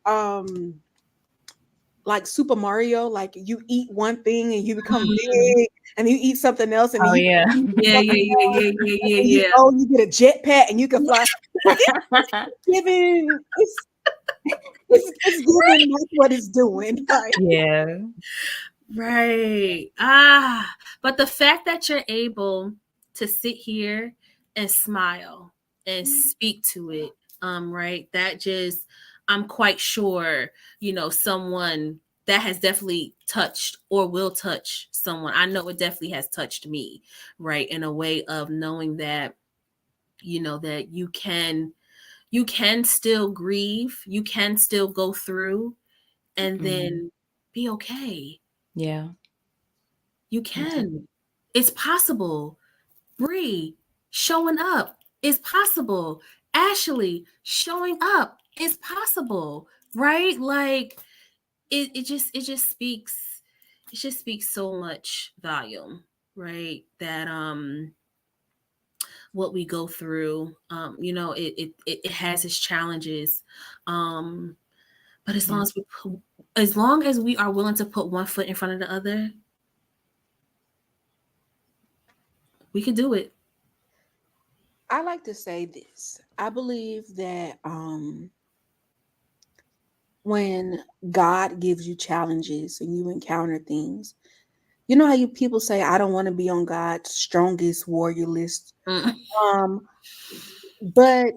Super Mario, like you eat one thing and you become Mm. big, and you eat something else and then Oh you yeah. eat Yeah, something yeah, yeah, else, yeah, yeah, and yeah, then yeah. you get a jetpack and you can fly. It's giving it's giving, that's what it's doing. Like, Yeah. Right. But the fact that you're able to sit here and smile and speak to it, right? That just, I'm quite sure, someone that has definitely touched or will touch someone. I know it definitely has touched me, right? In a way of knowing that, that you can still grieve, you can still go through, and then be okay. Yeah. You can. It's possible. Bree, showing up is possible. Ashley, showing up is possible, right? Like it just speaks so much volume, right? That what we go through, it has its challenges. But as long as we are willing to put one foot in front of the other, we can do it. I like to say this. I believe that when God gives you challenges and you encounter things, you know how you people say, I don't want to be on God's strongest warrior list. Mm. But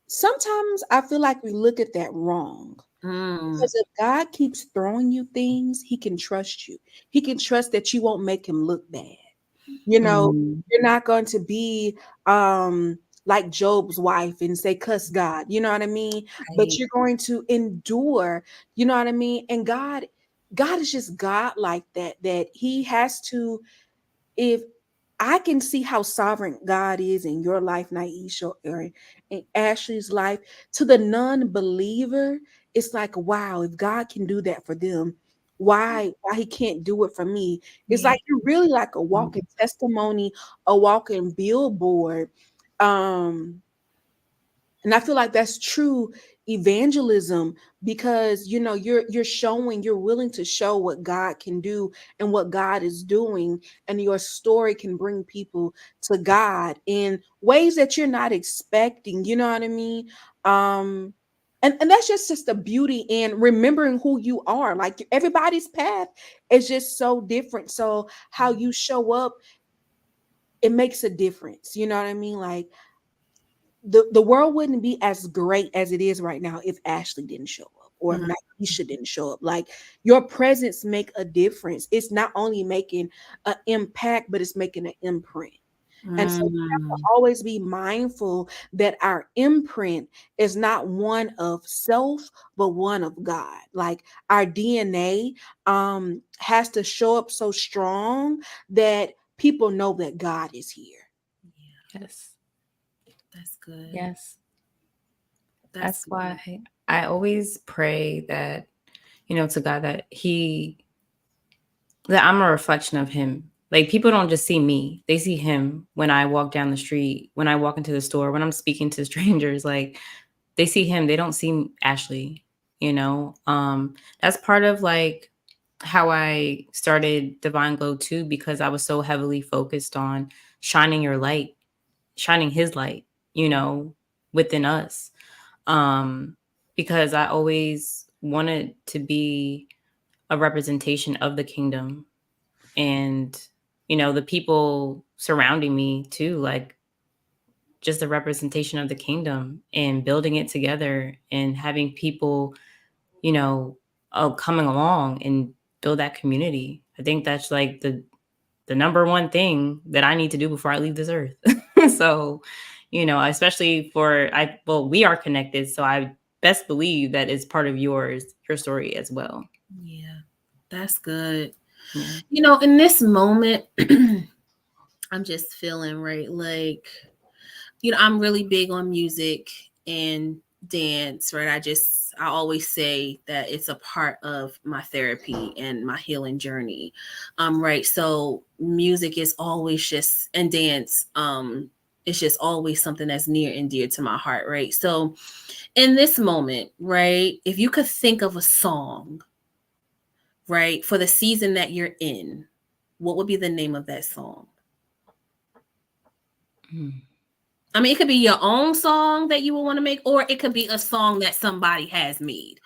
sometimes I feel like we look at that wrong. Because if God keeps throwing you things, he can trust you. He can trust that you won't make him look bad. You're not going to be like Job's wife and say, cuss God. You know what I mean? But you're going to endure, you know what I mean? And God is just God like that he has to, if I can see how sovereign God is in your life, Naisha, or in Ashley's life. To the non-believer, it's like, wow, if God can do that for them, why he can't do it for me? It's like you're really like a walking testimony, a walking billboard. And I feel like that's true evangelism, because you're willing to show what God can do and what God is doing, and your story can bring people to God in ways that you're not expecting, you know what I mean? And that's just the beauty in remembering who you are. Like, everybody's path is just so different, so how you show up, it makes a difference, you know what I mean? Like, the world wouldn't be as great as it is right now if Ashley didn't show up, or if Naisha didn't show up. Like, your presence make a difference. It's not only making an impact, but it's making an imprint. And so we have to always be mindful that our imprint is not one of self, but one of God. Like, our DNA has to show up so strong that people know that God is here. Yes. That's good. Yes. That's why I always pray that, to God, that I'm a reflection of him. Like, people don't just see me, they see him when I walk down the street, when I walk into the store, when I'm speaking to strangers. Like, they see him, they don't see Ashley, that's part of like how I started Divine Glow too, because I was so heavily focused on shining his light, within us. Because I always wanted to be a representation of the kingdom, and, the people surrounding me too, like, just a representation of the kingdom and building it together and having people, coming along and build that community. I think that's like the number one thing that I need to do before I leave this earth. So, especially we are connected. So I best believe that it's part of your story as well. Yeah, that's good. Yeah. In this moment, I'm just feeling right. Like, I'm really big on music and dance, right? I always say that it's a part of my therapy and my healing journey. Right. So music is always just, and dance, it's just always something that's near and dear to my heart, right? So in this moment, right, if you could think of a song, right, for the season that you're in, what would be the name of that song? I mean, it could be your own song that you would want to make, or it could be a song that somebody has made,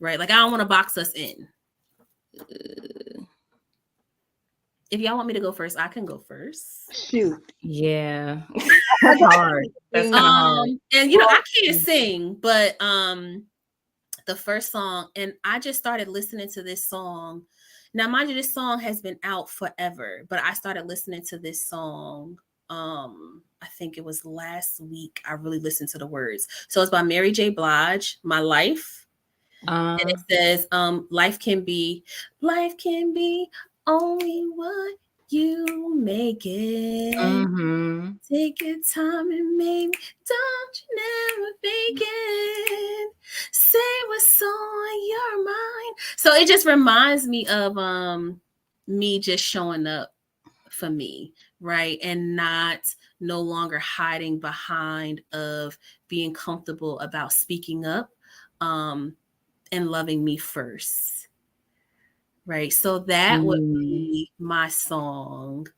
right? Like, I don't want to box us in. If y'all want me to go first, I can go first. Shoot. Yeah. That's hard. That's kind of hard. And I can't sing, but the first song, and I just started listening to this song. Now, mind you, this song has been out forever, but I started listening to this song. I think it was last week. I really listened to the words. So it's by Mary J. Blige, My Life. And it says, life can be only what you make it. Mm-hmm. Take your time and maybe don't you never begin. Say what's on your mind. So it just reminds me of me just showing up for me, right? And not no longer hiding behind of being comfortable about speaking up and loving me first. Right. So that would be my song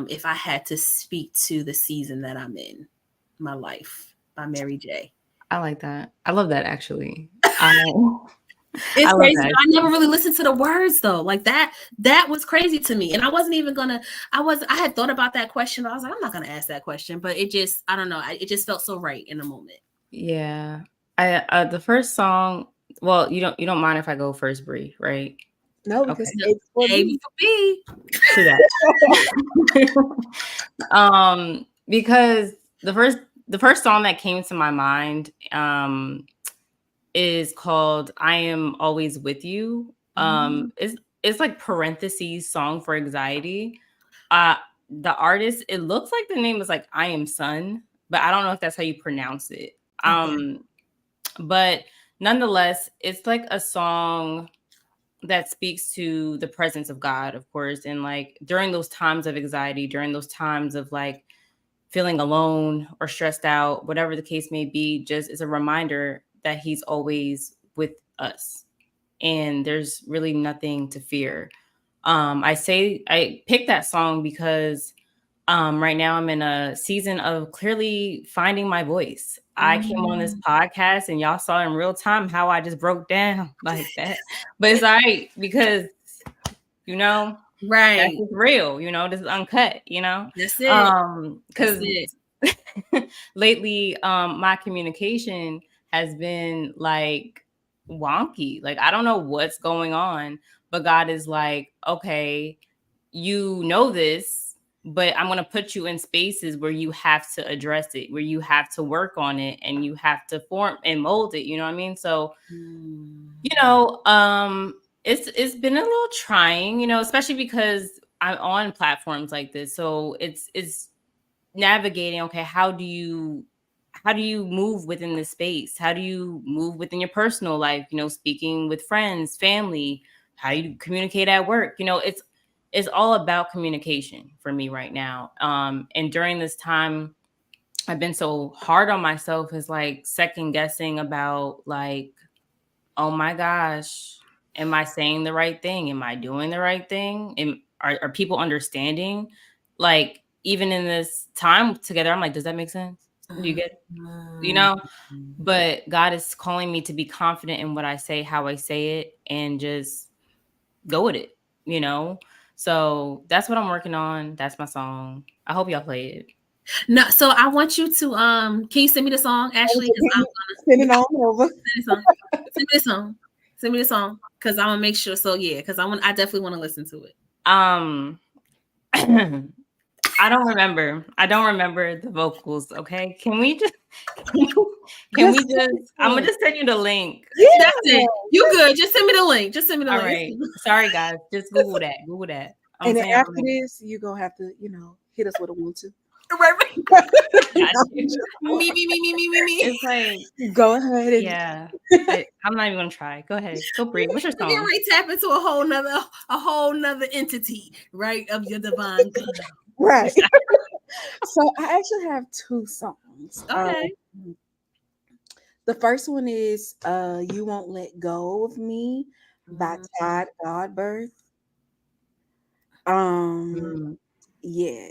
if I had to speak to the season that I'm in, My Life by Mary J. I like that. I love that actually. It's I love crazy. that. I never really listened to the words though. Like that was crazy to me. And I wasn't even gonna, I had thought about that question. But I was like, I'm not gonna ask that question. But it just, I don't know. It just felt so right in the moment. Yeah. I the first song, well, you don't mind if I go first, Bree, right? No, because Okay. it's for A me. for B. True that. Because the first song that came to my mind is called I Am Always With You. It's like parentheses song for anxiety. The artist, it looks like the name is like I Am Sun, but I don't know if that's how you pronounce it. Okay. But nonetheless, it's like a song that speaks to the presence of God, of course, and like during those times of anxiety, during those times of like feeling alone or stressed out, whatever the case may be, just is a reminder that he's always with us and there's really nothing to fear. I picked that song because right now I'm in a season of clearly finding my voice. I came on this podcast and y'all saw in real time how I just broke down like that. But it's all right because, you know, Right. that's just real, you know, this is uncut, you know? That's it. Because lately my communication has been like wonky. Like I don't know what's going on, but God is like, okay, you know this, but I'm going to put you in spaces where you have to address it, where you have to work on it and you have to form and mold it, you know what I mean? So you know, it's been a little trying, you know, especially because I'm on platforms like this. So it's navigating, okay, how do you move within this space? How do you move within your personal life, you know, speaking with friends, family, how you communicate at work, you know, it's all about communication for me right now. And during this time I've been so hard on myself, is like second guessing about like, oh my gosh, am I saying the right thing? Am I doing the right thing? Are people understanding? Like, even in this time together, I'm like, does that make sense? Do you get it? You know? But God is calling me to be confident in what I say, how I say it, and just go with it, you know? So that's what I'm working on. That's my song. I hope y'all play it. No, so I want you to can you send me the song, Ashley? Send it on over. Send me the song. Send me the song. Cause I want to make sure. So yeah, because I definitely want to listen to it. I don't remember the vocals. Okay. Can we just I'm gonna just send you the link. Yeah. That's it. You good. Just send me the link. All right. Sorry guys. Just Google that. And then after this, you're gonna have to, you know, hit us with a 1, 2. Right. Me. It's like, go ahead. And yeah. I'm not even gonna try. Go ahead. Go breathe. What's your song? You're right, tap into a whole nother entity, right, of your divine. Right. So I actually have 2 songs. Okay. The first one is You Won't Let Go of Me by Todd Godberth. Yeah,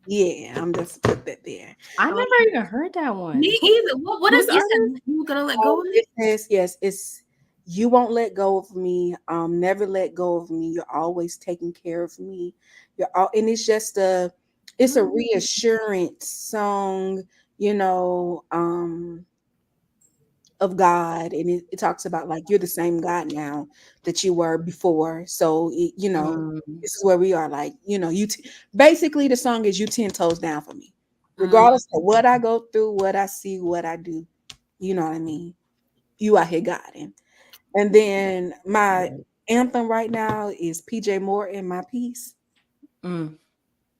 yeah, I'm just put that there. I never even heard that one. Me either. What is it? You gonna let go of it? Yes, it's You Won't Let Go of Me. Never let go of me. You're always taking care of me. And it's just it's a reassurance song, you know. of God, and it talks about like you're the same God now that you were before. So Mm, this is where we are. Like basically the song is you 10 toes down for me, Mm, regardless of what I go through, what I see, what I do. You know what I mean? You out here guiding. And then my right. anthem right now is PJ Morton, My Peace. Mm,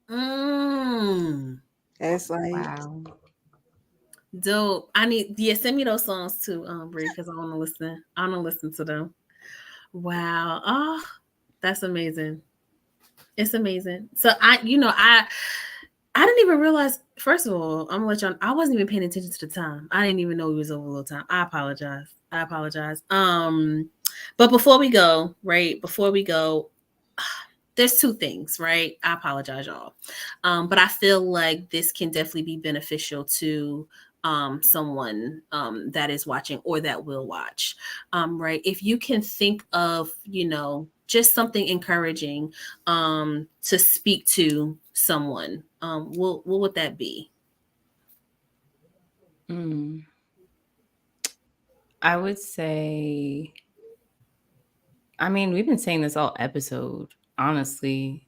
mm. That's like wow. Dope. I need, yeah, send me those songs too, Brie, because I want to listen. I want to listen to them. Wow. Oh, that's amazing. It's amazing. So I didn't even realize. First of all, I'm gonna let y'all. I wasn't even paying attention to the time. I didn't even know we was over a little time. I apologize. I apologize. But before we go, right? Before we go, there's two things, right? I apologize, y'all. But I feel like this can definitely be beneficial to someone that is watching or that will watch. Right? If you can think of, just something encouraging to speak to someone, what would that be? Mm. I would say, I mean, we've been saying this all episode, honestly.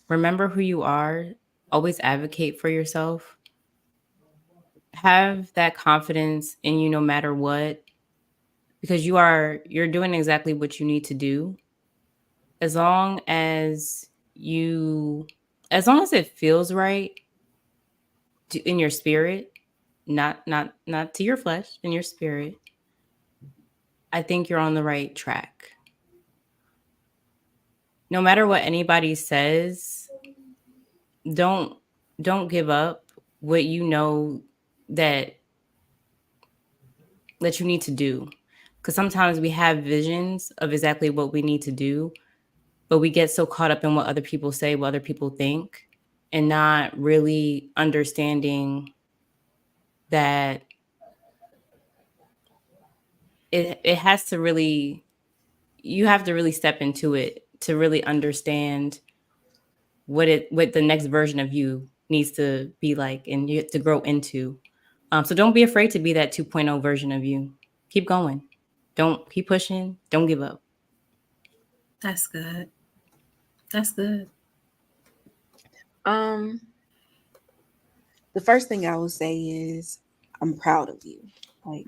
Remember who you are, always advocate for yourself, have that confidence in you no matter what, because you're doing exactly what you need to do. As long as you, as long as it feels right in your spirit, not to your flesh, in your spirit, I think you're on the right track. No matter what anybody says, don't don't give up what you know that that you need to do, because sometimes we have visions of exactly what we need to do, but we get so caught up in what other people say, what other people think, and not really understanding that it has to really, you have to really step into it to really understand what the next version of you needs to be like and you to grow into. So don't be afraid to be that 2.0 version of you. Keep going. Don't keep pushing. Don't give up. That's good. That's good. um the first thing I will say is I'm proud of you. Like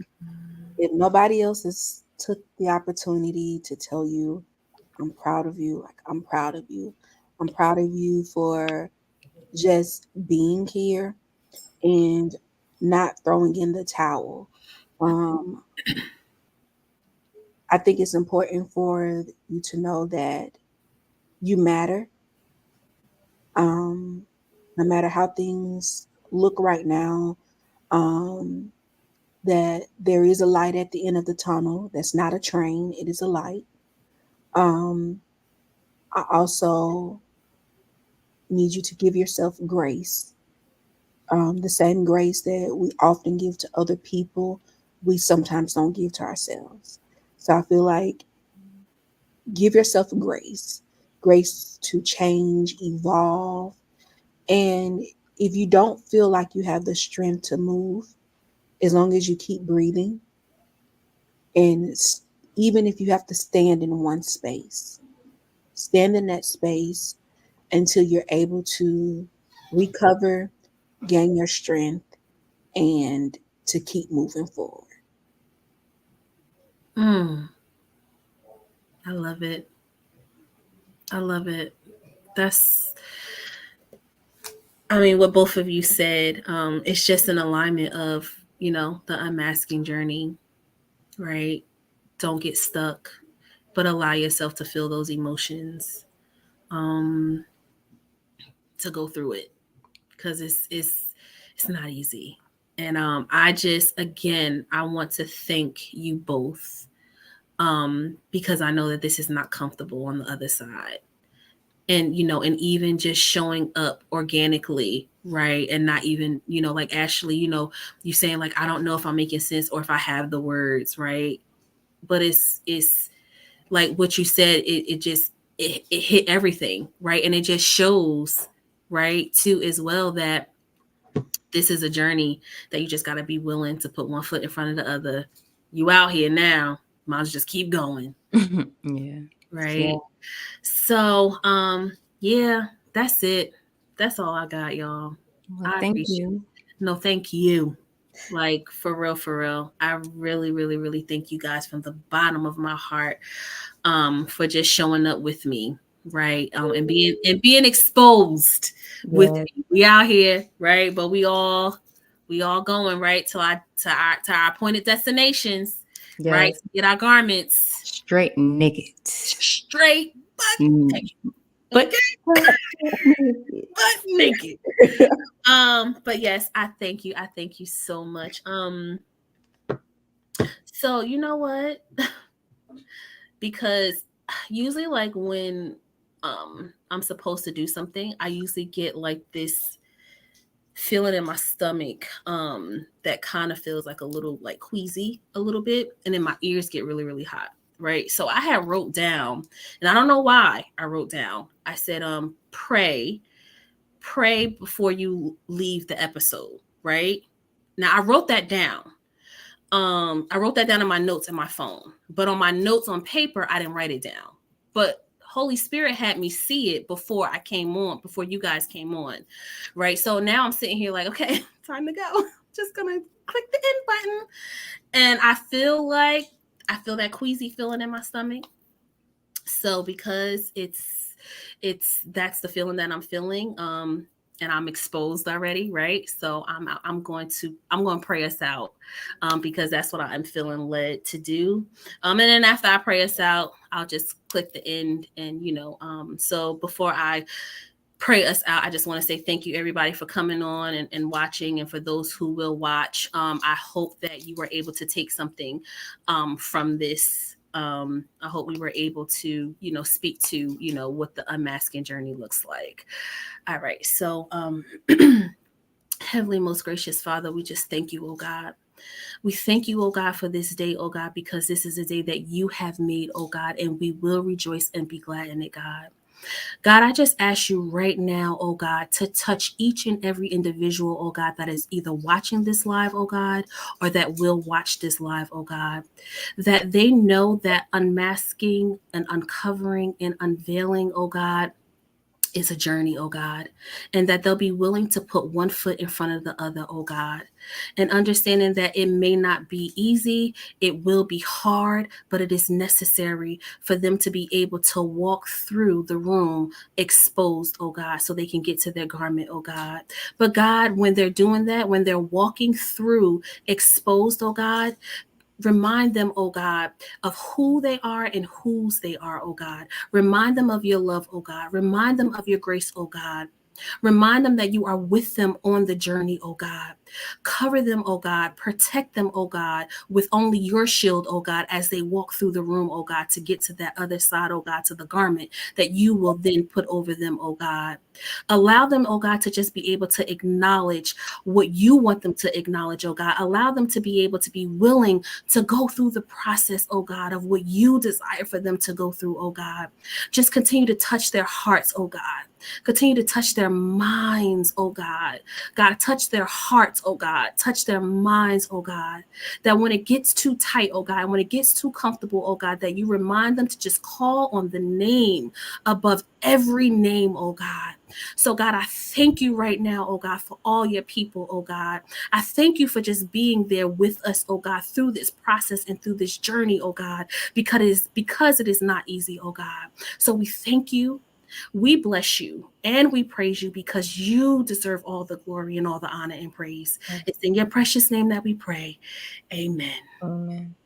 if nobody else has took the opportunity to tell you I'm proud of you, like I'm proud of you. I'm proud of you for just being here and not throwing in the towel. Um, I think it's important for you to know that you matter. Um, no matter how things look right now, um, that there is a light at the end of the tunnel. That's not a train, it is a light. Um, I also need you to give yourself grace. The same grace that we often give to other people, we sometimes don't give to ourselves. So I feel like give yourself grace, grace to change, evolve. And if you don't feel like you have the strength to move, as long as you keep breathing, and even if you have to stand in one space, stand in that space until you're able to recover, gain your strength, and to keep moving forward. Mm, I love it. I love it. That's, I mean, what both of you said, it's just an alignment of, the unmasking journey, right? Don't get stuck, but allow yourself to feel those emotions, um, to go through it, because it's not easy. And I just, again, I want to thank you both, because I know that this is not comfortable on the other side. And and even just showing up organically, right? And not even, like Ashley, you saying like, I don't know if I'm making sense or if I have the words, right? But it's like what you said, it just, it hit everything, right? And it just shows, right, too, as well, that This is a journey that you just got to be willing to put one foot in front of the other. You out here now, might as well just keep going. Yeah. Right. Yeah. So, yeah, that's it. That's all I got, y'all. Well, I thank appreciate you. No, thank you. Like for real, for real. I really, really, really thank you guys from the bottom of my heart for just showing up with me, right? And being exposed with Yeah. me. We out here, right? But we all going right to our appointed destinations, right? Yes. To get our garments Straight and naked. straight but Mm. naked. But Okay? But naked. But yes, I thank you. I thank you so much. So you know what? Because usually like when I'm supposed to do something, I usually get like this feeling in my stomach that kind of feels like a little like queasy a little bit, and then my ears get really, really hot. Right. So I had wrote down, and I don't know why I wrote down. I said, pray before you leave the episode. Right. Now I wrote that down. I wrote that down in my notes in my phone, but on my notes on paper, I didn't write it down. But Holy Spirit had me see it before I came on, before you guys came on, right? So now I'm sitting here like, okay, time to go. Just gonna click the end button, and I feel that queasy feeling in my stomach. So because that's the feeling that I'm feeling, and I'm exposed already, right? So I'm going to pray us out, because that's what I'm feeling led to do. And then after I pray us out, I'll just click the end, and so before I pray us out, I just want to say thank you everybody for coming on and watching, and for those who will watch. I hope that you were able to take something from this. I hope we were able to, speak to, what the unmasking journey looks like. All right. So, Heavenly, most gracious Father, we just thank you, oh God. We thank you, oh God, for this day, oh God, because this is a day that you have made, oh God, and we will rejoice and be glad in it, God. God, I just ask you right now, oh God, to touch each and every individual, oh God, that is either watching this live, oh God, or that will watch this live, oh God, that they know that unmasking and uncovering and unveiling, oh God, is a journey, oh God, and that they'll be willing to put one foot in front of the other, oh God, and understanding that it may not be easy, it will be hard, but it is necessary for them to be able to walk through the room exposed, oh God, so they can get to their garment, oh God. But God, when they're doing that, when they're walking through exposed, oh God, remind them, oh God, of who they are and whose they are, oh God. Remind them of your love, oh God. Remind them of your grace, oh God. Remind them that you are with them on the journey, oh God. Cover them, oh God. Protect them, oh God, with only your shield, oh God, as they walk through the room, oh God, to get to that other side, oh God, to the garment that you will then put over them, oh God. Allow them, oh God, to just be able to acknowledge what you want them to acknowledge, oh God. Allow them to be able to be willing to go through the process, oh God, of what you desire for them to go through, oh God. Just continue to touch their hearts, oh God. Continue to touch their minds, oh God. God, touch their hearts, oh God. Touch their minds, oh God. That when it gets too tight, oh God, when it gets too comfortable, oh God, that you remind them to just call on the name above every name, oh God. So God, I thank you right now, oh God, for all your people, oh God. I thank you for just being there with us, oh God, through this process and through this journey, oh God, because it is not easy, oh God. So we thank you. We bless you and we praise you because you deserve all the glory and all the honor and praise. It's in your precious name that we pray. Amen. Amen.